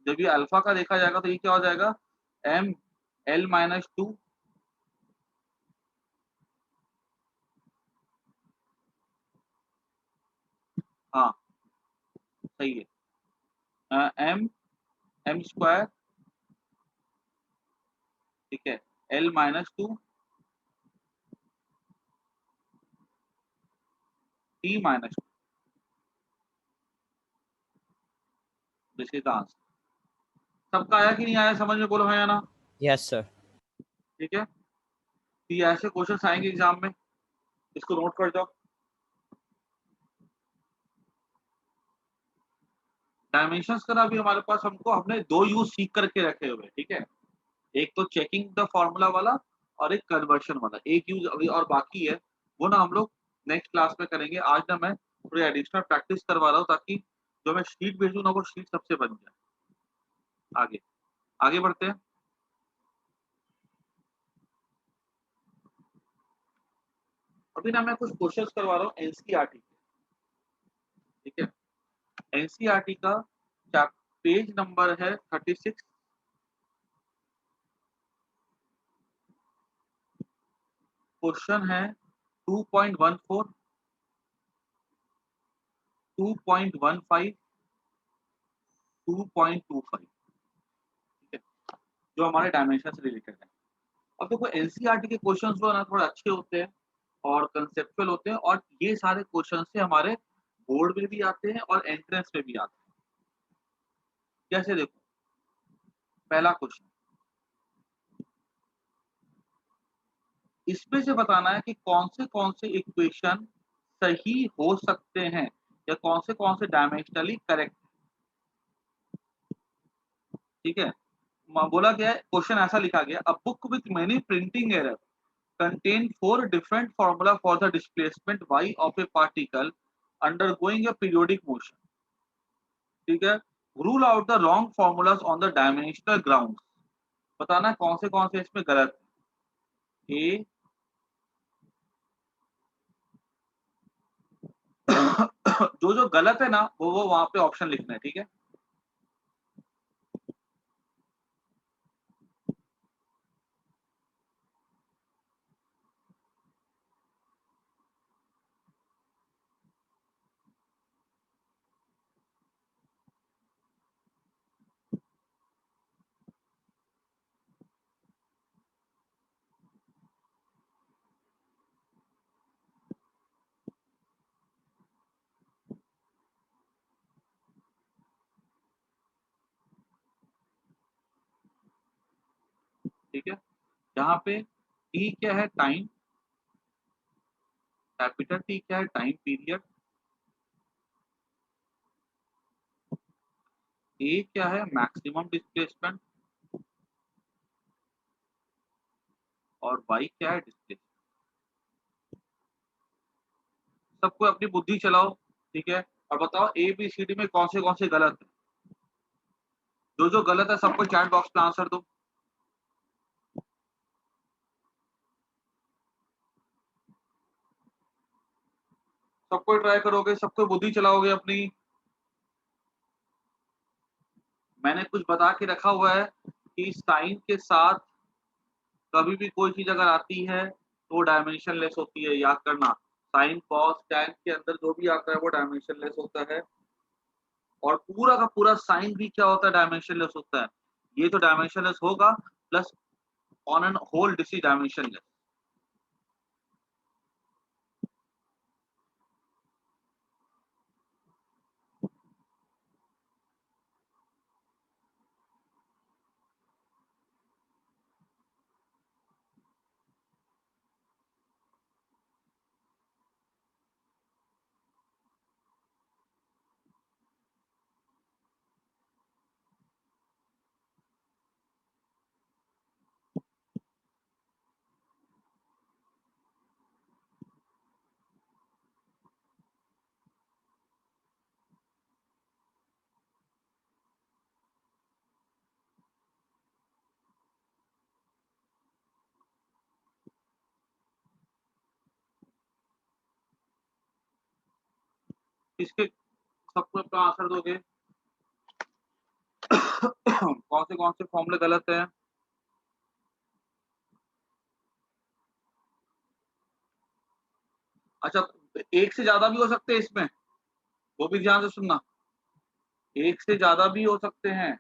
जब ये अल्फा का देखा जाएगा तो ये क्या हो जाएगा, m l-2 हाँ सही है, m स्क्वायर, ठीक है, l-2 t-2, this is the answer. सबका आया कि नहीं आया समझ में, बोलो है या ना। Yes sir. ठीक है, तो ये ऐसे क्वेश्चन आएंगे एग्जाम में, इसको नोट कर जाओ। डायमेंशंस का अभी हमारे पास, हमने दो यूज सीख करके रखे हुए, ठीक है, एक तो चेकिंग द फॉर्मूला वाला और एक कन्वर्शन वाला, एक यूज अभी और बाकी है, वो ना हम लोग नेक्स्ट क्लास में करेंगे। आज ना मैं थोड़ी एडिशनल प्रैक्टिस करवा रहा हूँ, ताकि जो मैं शीट भेजूँ ना वो शीट सबसे बन जाए। आगे आगे बढ़ते हैं। अभी ना मैं कुछ क्वेश्चंस करवा रहा हूँ एनसीईआरटी, ठीक है। एनसीईआरटी का पेज नंबर है 36, क्वेश्चन है 2.14, 2.15, 2.25, ठीक है, जो हमारे डायमेंशन से रिलेटेड है। अब देखो एनसीईआरटी के क्वेश्चंस जो है ना थोड़े अच्छे होते हैं और कंसेप्चुअल होते हैं, और ये सारे क्वेश्चन से हमारे बोर्ड में भी आते हैं और एंट्रेंस में भी आते हैं। जैसे देखो पहला क्वेश्चन, इसमें से बताना है कि कौन से इक्वेशन सही हो सकते हैं या कौन से डायमेंशनली करेक्ट, ठीक है। बोला गया है, क्वेश्चन ऐसा लिखा गया, a book with many printing error contain 4 different formula for the displacement y of a particle undergoing a periodic motion, ठीक है। rule out the wrong formulas on the dimensional grounds, बताना है कौन से इसमें गलत है। ए जो गलत है ना वो वहां पे ऑप्शन लिखना है, ठीक है। ठीक है, यहाँ पे टी क्या है, टाइम, कैपिटल टी क्या है, टाइम पीरियड, ए क्या है, मैक्सिमम डिस्प्लेसमेंट, और वाई क्या है, डिस्प्लेसमेंट। सबको अपनी बुद्धि चलाओ, ठीक है, और बताओ ए बी सी डी में कौन से गलत है। जो गलत है सबको चैट बॉक्स में आंसर दो। सबको ट्राई करोगे, सबको बुद्धि चलाओगे अपनी। मैंने कुछ बता के रखा हुआ है कि साइन के साथ कभी भी कोई चीज अगर आती है तो डायमेंशन लेस होती है, याद करना। साइन कॉस टैन के अंदर जो भी आता है वो डायमेंशन लेस होता है, और पूरा का पूरा साइन भी क्या होता है, डायमेंशन लेस होता है। ये तो डायमेंशन लेस होगा, plus on N whole this is dimensionless. इसके सबको अपना आंसर दोगे। कौन से फॉर्मूले गलत हैं। अच्छा, एक से ज्यादा भी हो सकते हैं इसमें, वो भी ध्यान से सुनना। एक से ज्यादा भी हो सकते हैं,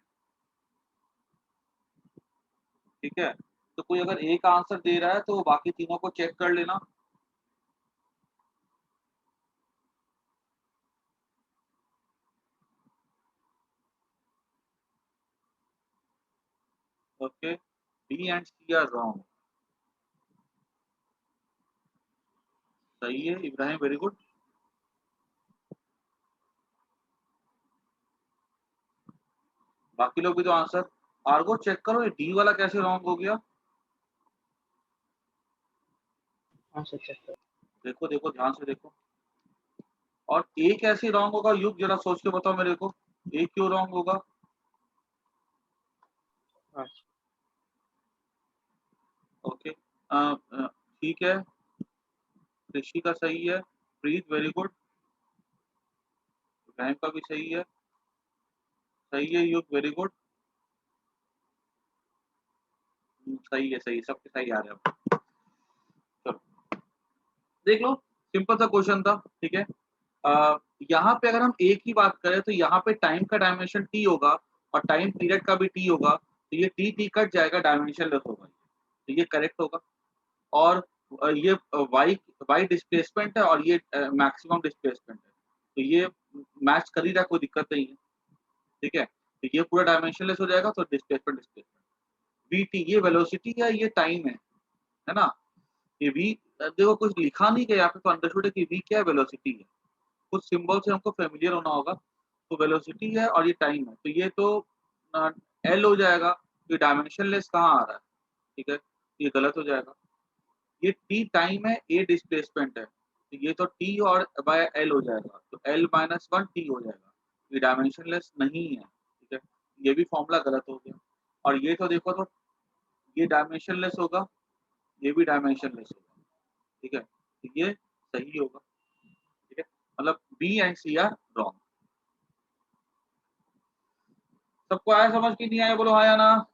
ठीक है। तो कोई अगर एक आंसर दे रहा है तो बाकी तीनों को चेक कर लेना। Okay, B and C are wrong. सही है इब्राहिम, वेरी गुड। बाकी लोग भी तो आंसर। आर्गो चेक करो, ये डी वाला कैसे रॉन्ग हो गया। हाँ सर चेक कर। देखो देखो ध्यान से देखो। और ए कैसे रॉन्ग होगा, युग जरा सोच के बताओ मेरे को, ए क्यों रॉन्ग होगा। हाँ ओके, ठीक है, ऋषि का सही है, प्रीत वेरी गुड, इब्राहिम का भी सही है युग वेरी गुड। सही है, सबके सही आ रहे हैं। चलो देख लो, सिंपल सा क्वेश्चन था, ठीक है। यहाँ पे अगर हम ए की बात करें तो यहाँ पे टाइम का डायमेंशन टी होगा और टाइम पीरियड का भी टी होगा, तो ये टी कट जाएगा, डायमेंशन लेस होगा, तो ये करेक्ट होगा। और ये वाई डिस्प्लेसमेंट है और ये मैक्सिमम डिस्प्लेसमेंट है, तो ये मैच कर ही रहा, कोई दिक्कत नहीं है, ठीक है। तो ये पूरा डायमेंशन लेस हो जाएगा, तो डिस्प्लेसमेंट वी टी ये वेलोसिटी है, ये टाइम है ना। ये वी देखो कुछ लिखा नहीं गया यहाँ पे, तो अंडरस्टूड है कि वी क्या है, वेलोसिटी है। कुछ सिंबल से हमको फेमिलियर होना होगा। तो वेलोसिटी है और ये टाइम है, तो ये तो एल हो जाएगा। ये डायमेंशन लेस कहाँ आ रहा है, ठीक है, ये गलत हो जाएगा। ये टी टाइम है, ए डिस्प्लेसमेंट है, तो ये तो टी और बाय एल हो जाएगा, तो एल माइनस वन टी हो जाएगा। ये डायमेंशन लेस नहीं है, ठीक है, ये भी फॉर्मूला गलत हो गया। और ये तो देखो, तो ये डायमेंशन लेस होगा, ये भी डायमेंशन लेस होगा, ठीक है, तो ये सही होगा, ठीक है। मतलब B and C are wrong. सबको आया समझ की नहीं आया, बोलो हाँ या ना।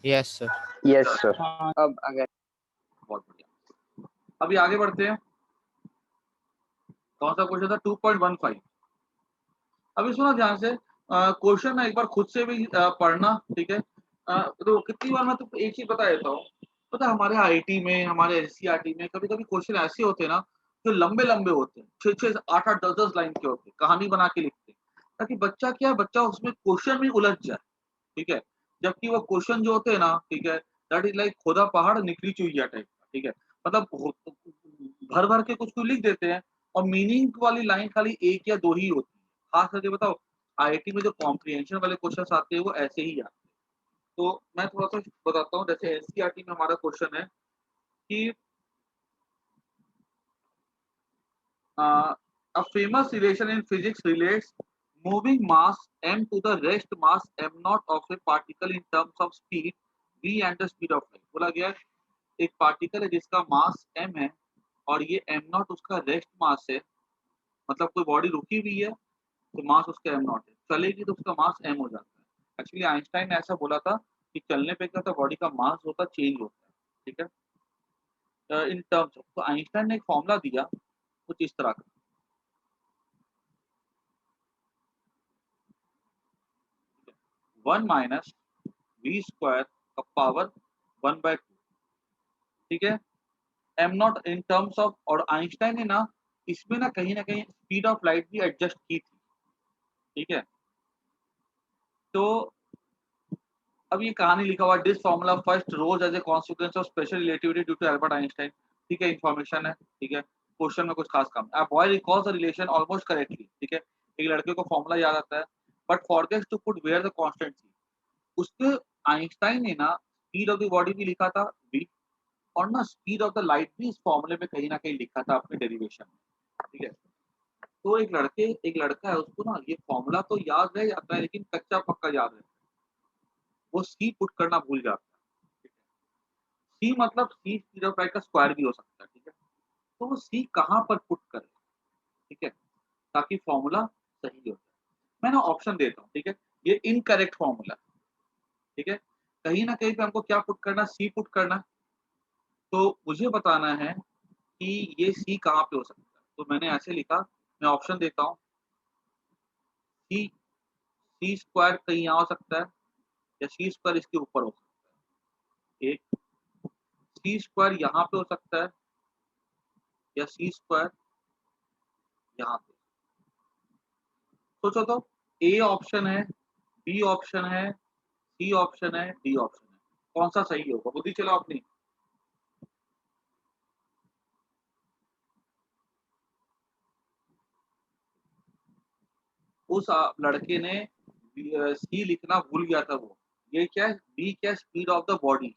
Yes sir. Yes sir. हाँ अब अगर बहुत बढ़िया, अभी आगे बढ़ते हैं। कौन सा क्वेश्चन था, 2.15। अभी सुनो ध्यान से, क्वेश्चन ना एक बार खुद से भी पढ़ना, ठीक है। तो कितनी बार मैं तुमको एक ही बता देता हूँ। पता है, हमारे आईटी में, हमारे एनसीईआरटी में कभी कभी क्वेश्चन ऐसे होते हैं ना, जो लंबे लंबे होते हैं, 6-6 8-8 10-10 लाइन के होते हैं, कहानी बना के लिखते हैं, ताकि बच्चा क्या है, बच्चा उसमें क्वेश्चन में उलझ जाए, ठीक है। जबकि वो क्वेश्चन जो होते हैं ना, ठीक है, दैट इज लाइक खोदा पहाड़ निकली चुहिया टाइप का, ठीक है। मतलब भर भर के कुछ कुछ लिख देते हैं और मीनिंग वाली लाइन खाली एक या दो ही होती है। खास करके बताओ आईआईटी में जो कॉम्प्रिहेंशन वाले क्वेश्चन आते हैं वो ऐसे ही आते हैं। तो मैं थोड़ा सा बताता हूँ, जैसे एनसीईआरटी में हमारा क्वेश्चन है कि a famous relation in physics relates moving mass m to the rest mass m naught of a particle in terms of speed v and the speed of light। बोला गया एक पार्टिकल है जिसका मास m है और ये m नॉट उसका rest mass है, मतलब कोई बॉडी रुकी हुई है तो मास उसका m नॉट है, चलेगी तो उसका मास m हो जाता है। एक्चुअली आइंस्टाइन ने ऐसा बोला था कि चलने पे क्या होता, बॉडी का मास होता चेंज होता है, ठीक है। इन टर्म्स तो आइंस्टाइन ने एक फॉर्मूला दिया कुछ इस तरह का, 1 माइनस वी स्क्वायर का पावर 1/2, ठीक है। Am not in terms of, और आइंस्टाइन ने ना इसमें ना कहीं स्पीड ऑफ लाइट भी एडजस्ट की थी, ठीक है। तो अब ये कहानी लिखा हुआ, this formula first rose as a consequence of special relativity due to Albert Einstein, ठीक है। इन्फॉर्मेशन है, ठीक है। क्वेश्चन में कुछ खास काम, a boy recalls the relation almost correctly, ठीक है। एक लड़के को फॉर्मूला याद आता है but forgets to put where the constant C. उसके आइंस्टाइन ने ना स्पीड ऑफ द बॉडी भी लिखा था v, और ना स्पीड ऑफ द लाइट भी इस फॉर्मूले में कहीं ना कहीं लिखा था अपने डेरिवेशन में, ठीक है। तो एक लड़का है, उसको ना ये फॉर्मूला तो याद रह जाता है लेकिन कच्चा पक्का याद रहता है, वो सी पुट करना भूल जाता है, ठीक है। सी मतलब सी स्पीड ऑफ लाइट का स्क्वायर भी हो सकता है, ठीक है। तो वो सी कहाँ पर पुट करे, ठीक है, ताकि फॉर्मूला सही हो जाए। मैं ना ऑप्शन देता हूँ, ठीक है। ये इनकरेक्ट फॉर्मूला, ठीक है। कहीं ना कहीं पे हमको क्या पुट करना, सी पुट करना। तो मुझे बताना है कि ये सी कहाँ पे हो सकता है, तो मैंने ऐसे लिखा, मैं ऑप्शन देता हूँ, सी सी स्क्वायर कहीं यहाँ हो सकता है या सी स्क्वायर इसके ऊपर हो सकता है, एक सी स्क्वायर यहाँ पे हो सकता है या सी स्क्वायर यहाँ पे। सोचो तो, ए ऑप्शन है, बी ऑप्शन है, सी ऑप्शन है, डी ऑप्शन है, कौन सा सही होगा, बुद्धि चलाओ अपनी। उस लड़के ने सी लिखना भूल गया था वो। ये क्या है, बी क्या, स्पीड ऑफ द बॉडी,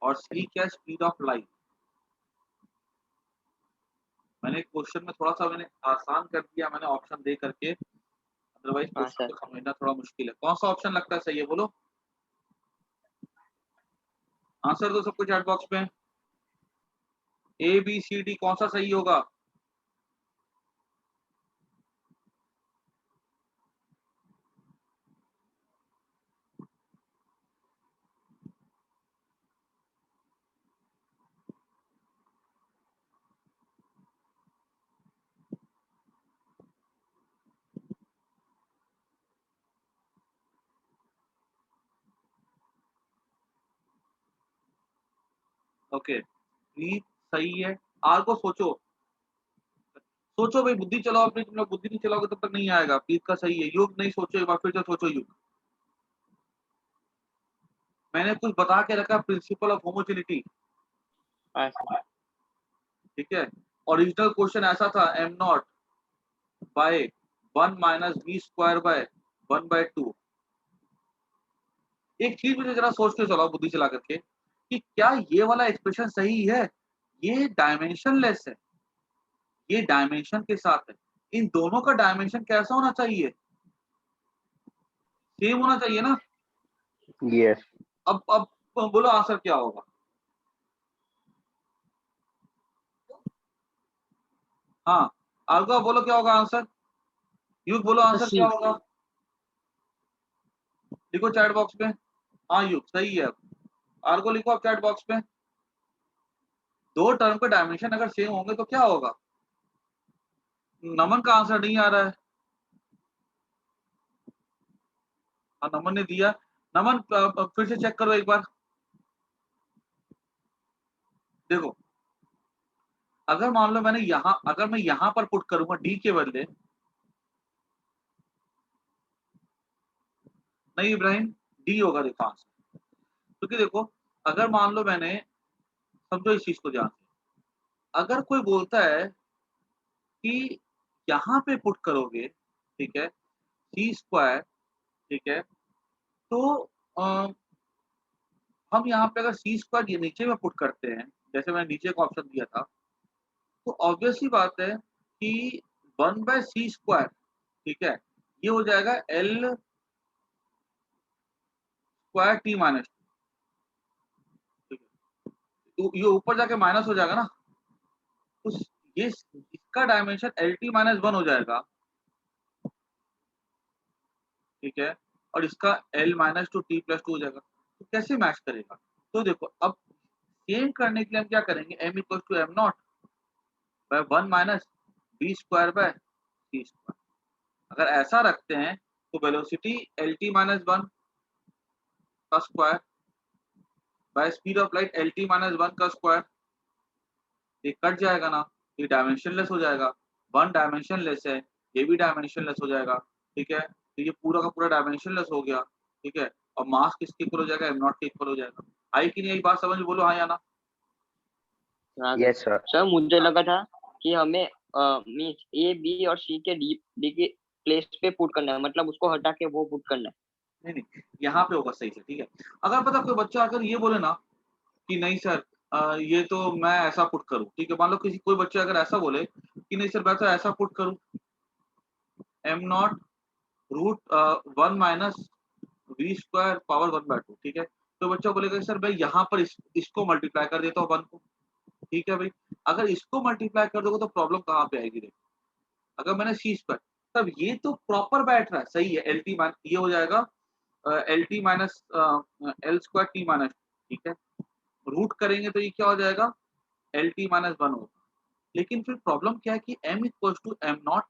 और सी क्या, स्पीड ऑफ लाइट। मैंने क्वेश्चन में थोड़ा सा मैंने आसान कर दिया, मैंने ऑप्शन दे करके, अदरवाइज हाँ क्वेश्चन सर। को समझना थोड़ा मुश्किल है। कौन सा ऑप्शन लगता है सही है, बोलो आंसर दो सबको चैट बॉक्स में। ए बी सी डी कौन सा सही होगा। ओके, बी सही है। आर को सोचो, सोचो भाई, बुद्धि चलाओ अपनी, तुम लोग बुद्धि नहीं चलाओगे तब तक नहीं आएगा। प्लीज का सही है, युग नहीं सोचो, एक बार फिर से सोचो युग। मैंने कुछ बता के रखा, प्रिंसिपल ऑफ होमोजेनिटी, हाँ सर। ठीक है। ओरिजिनल क्वेश्चन ऐसा था, M not by 1 minus B square by 1/2। एक चीज मुझे जरा सोच के चलाओ बुद्धि चला करके कि क्या ये वाला एक्सप्रेशन सही है, ये डायमेंशनलेस है, ये डायमेंशन के साथ है। इन दोनों का डायमेंशन कैसा होना चाहिए, सेम होना चाहिए ना। यस। अब बोलो आंसर क्या होगा। हाँ, आगे बोलो क्या होगा आंसर, युग बोलो आंसर क्या होगा, लिखो चैट बॉक्स में। हाँ युग सही है, आर्गो लिखो आप चैट बॉक्स में। दो टर्म के डायमेंशन अगर सेम होंगे तो क्या होगा। नमन का आंसर नहीं आ रहा है, हाँ नमन ने दिया। नमन फिर से चेक करो एक बार, देखो अगर मान लो मैंने यहाँ, अगर मैं यहाँ पर पुट करूंगा डी के बदले, नहीं इब्राहिम, डी होगा देखो आंसर। क्योंकि देखो अगर मान लो मैंने, समझो इस चीज को ध्यान से, अगर कोई बोलता है कि यहाँ पे पुट करोगे, ठीक है, सी स्क्वायर, ठीक है, तो हम यहाँ पे अगर सी स्क्वायर ये नीचे में पुट करते हैं, जैसे मैंने नीचे का ऑप्शन दिया था, तो ऑब्वियस ही बात है कि 1/c स्क्वायर, ठीक है, ये हो जाएगा एल स्क्वायर टी माइनस, ठीक है, तो ये ऊपर जाके माइनस हो जाएगा ना, तो ये इसका डायमेंशन एल टी माइनस 1 हो जाएगा, ठीक है, और इसका L minus two T plus 2 हो जाएगा। तो कैसे मैच करेगा? तो देखो अब सेम करने के लिए हम क्या करेंगे, m equal to M not by 1 minus B square by C square. अगर ऐसा रखते हैं तो वेलोसिटी एल टी माइनस 1 का square by speed of light L T minus 1 का स्क्वायर, ये कट जाएगा ना, ये डायमेंशनलेस हो जाएगा, वन डायमेंशनलेस है, ये भी डायमेंशनलेस हो जाएगा, ठीक है, तो ये पूरा का पूरा डायमेंशनलेस हो गया, ठीक है, और मास किसके इक्वल हो जाएगा, एम नॉट के इक्वल हो जाएगा। आई कि नहीं यही बात समझ, बोलो हाँ या ना। Yes sir. सर मुझे लगा था कि हमें मींस ए बी और सी के डी के प्लेस पे पुट करना है, मतलब उसको हटा के वो पुट करना है। नहीं यहाँ पे होगा सही से, ठीक है। अगर पता कोई बच्चा अगर ये बोले ना कि नहीं सर ये तो मैं ऐसा पुट करूं, ठीक है, मान लो किसी कोई बच्चा अगर ऐसा बोले कि नहीं सर मैं तो ऐसा पुट करूं, M not root 1 minus V square power 1/2, ठीक है, तो बच्चा बोलेगा सर मैं यहाँ पर इसको मल्टीप्लाई कर देता हूँ 1 को, ठीक है भाई। अगर इसको मल्टीप्लाई कर दोगे तो प्रॉब्लम कहाँ पे आएगी, देखो अगर मैंने सी स्क्वायर, तब ये तो प्रॉपर बैठ रहा है, सही है, एल टी ये हो जाएगा L T minus L square T minus, ठीक है, रूट करेंगे तो ये क्या हो जाएगा, एल टी माइनस 1 होगा। लेकिन फिर प्रॉब्लम क्या है कि m equal to M not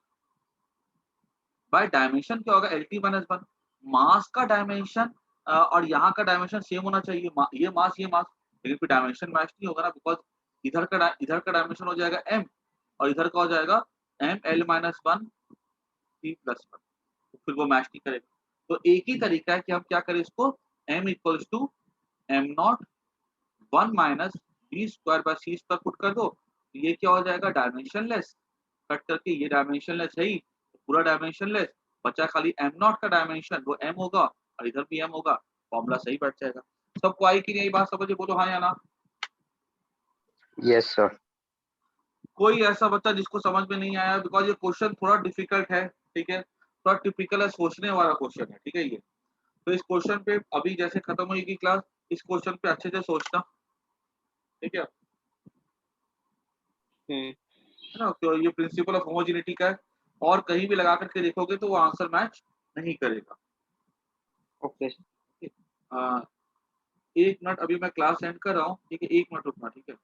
by dimension क्या होगा, एल टी माइनस 1, मास का डायमेंशन और यहाँ का डायमेंशन सेम होना चाहिए, ये मास, लेकिन फिर डायमेंशन मैच नहीं होगा ना, बिकॉज इधर का डायमेंशन हो जाएगा m और इधर का हो जाएगा m l minus 1 t plus 1, तो फिर वो मैच नहीं करेगा। तो एक ही तरीका है कि हम क्या करें इसको, m equals to M not 1 minus B square by C square put कर दो, तो ये क्या हो जाएगा, डायमेंशनलेस, कट करके ये डायमेंशनलेस है ही, तो पूरा डायमेंशनलेस, बचा खाली एम नॉट का डायमेंशन, वो m होगा और इधर भी m होगा, फॉर्मूला सही बैठ जाएगा। सबको आई कि नहीं बात समझे, बोलो हाँ या ना। Yes sir. कोई ऐसा बच्चा जिसको समझ में नहीं आया, बिकॉज ये क्वेश्चन थोड़ा डिफिकल्ट है, ठीक है, थोड़ा टिपिकल है, सोचने वाला क्वेश्चन है, ठीक है ये। तो इस क्वेश्चन पे अभी जैसे खत्म होगी क्लास, इस क्वेश्चन पे अच्छे से सोचना, ठीक है ना, तो ये प्रिंसिपल ऑफ होमोजेनिटी का है, और कहीं भी लगा करके देखोगे तो वो आंसर मैच नहीं करेगा। ओके। 1 मिनट अभी मैं क्लास एंड कर रहा हूँ, ठीक है, 1 मिनट रुकना, ठीक है।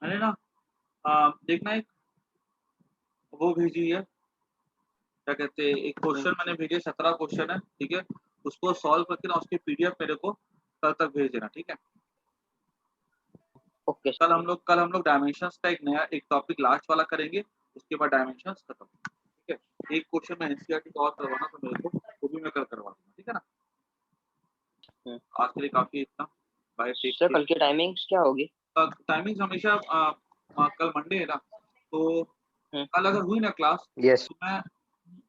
मैंने ना देखना एक वो भेजी है, क्या कहते हैं, एक क्वेश्चन मैंने भेजे, 17 क्वेश्चन है, ठीक है, उसको सॉल्व करके ना उसकी पीडीएफ मेरे को कल तक भेज देना, ठीक है। ओके। कल हम लोग डायमेंशंस का एक टॉपिक लास्ट वाला करेंगे, उसके बाद डायमेंशंस खत्म, ठीक है। एक क्वेश्चन में एनसीईआरटी का और करवाना तो मेरे को, वो भी मैं कल करवा दूंगा, ठीक है ना। आज के लिए काफी इतना, बाय टेक सर कल की टाइमिंग्स क्या होगी? टाइमिंग हमेशा कल मंडे है ना, तो कल अगर हुई ना क्लास तो मैं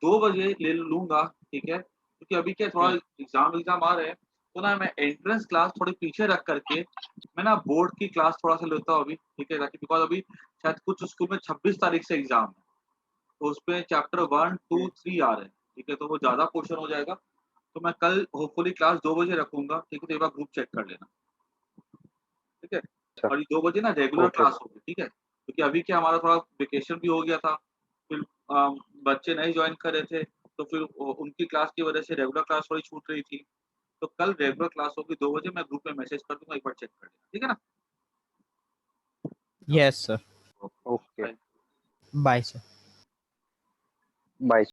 2 बजे ले लूंगा, ठीक है, क्योंकि अभी क्या थोड़ा एग्जाम आ रहे हैं, तो ना मैं एंट्रेंस क्लास थोड़ी पीछे रख करके मैं ना बोर्ड की क्लास थोड़ा सा लेता हूँ अभी, ठीक है, ताकि बिकॉज अभी शायद कुछ स्कूल में 26 तारीख से एग्जाम है, तो उसपे चैप्टर 1, 2, 3 आ रहे हैं, ठीक है, तो वो ज्यादा पोर्शन हो जाएगा, तो मैं कल होपफुली क्लास 2 बजे रखूंगा, ठीक है, तो एक बार ग्रुप चेक कर लेना, ठीक है। और 2 बजे ना रेगुलर Okay. क्लास होगी, ठीक है? क्योंकि अभी क्या हमारा थोड़ा वेकेशन भी हो गया था, फिर बच्चे नहीं ज्वाइन कर रहे थे, तो फिर उनकी क्लास की वजह से रेगुलर क्लास थोड़ी छूट रही थी। तो कल रेगुलर क्लास होगी 2 बजे, मैं ग्रुप में मैसेज कर दूंगा, एक बार चेक कर लेना, ठीक है ना? Yes, sir. Okay. Bye, sir. Bye.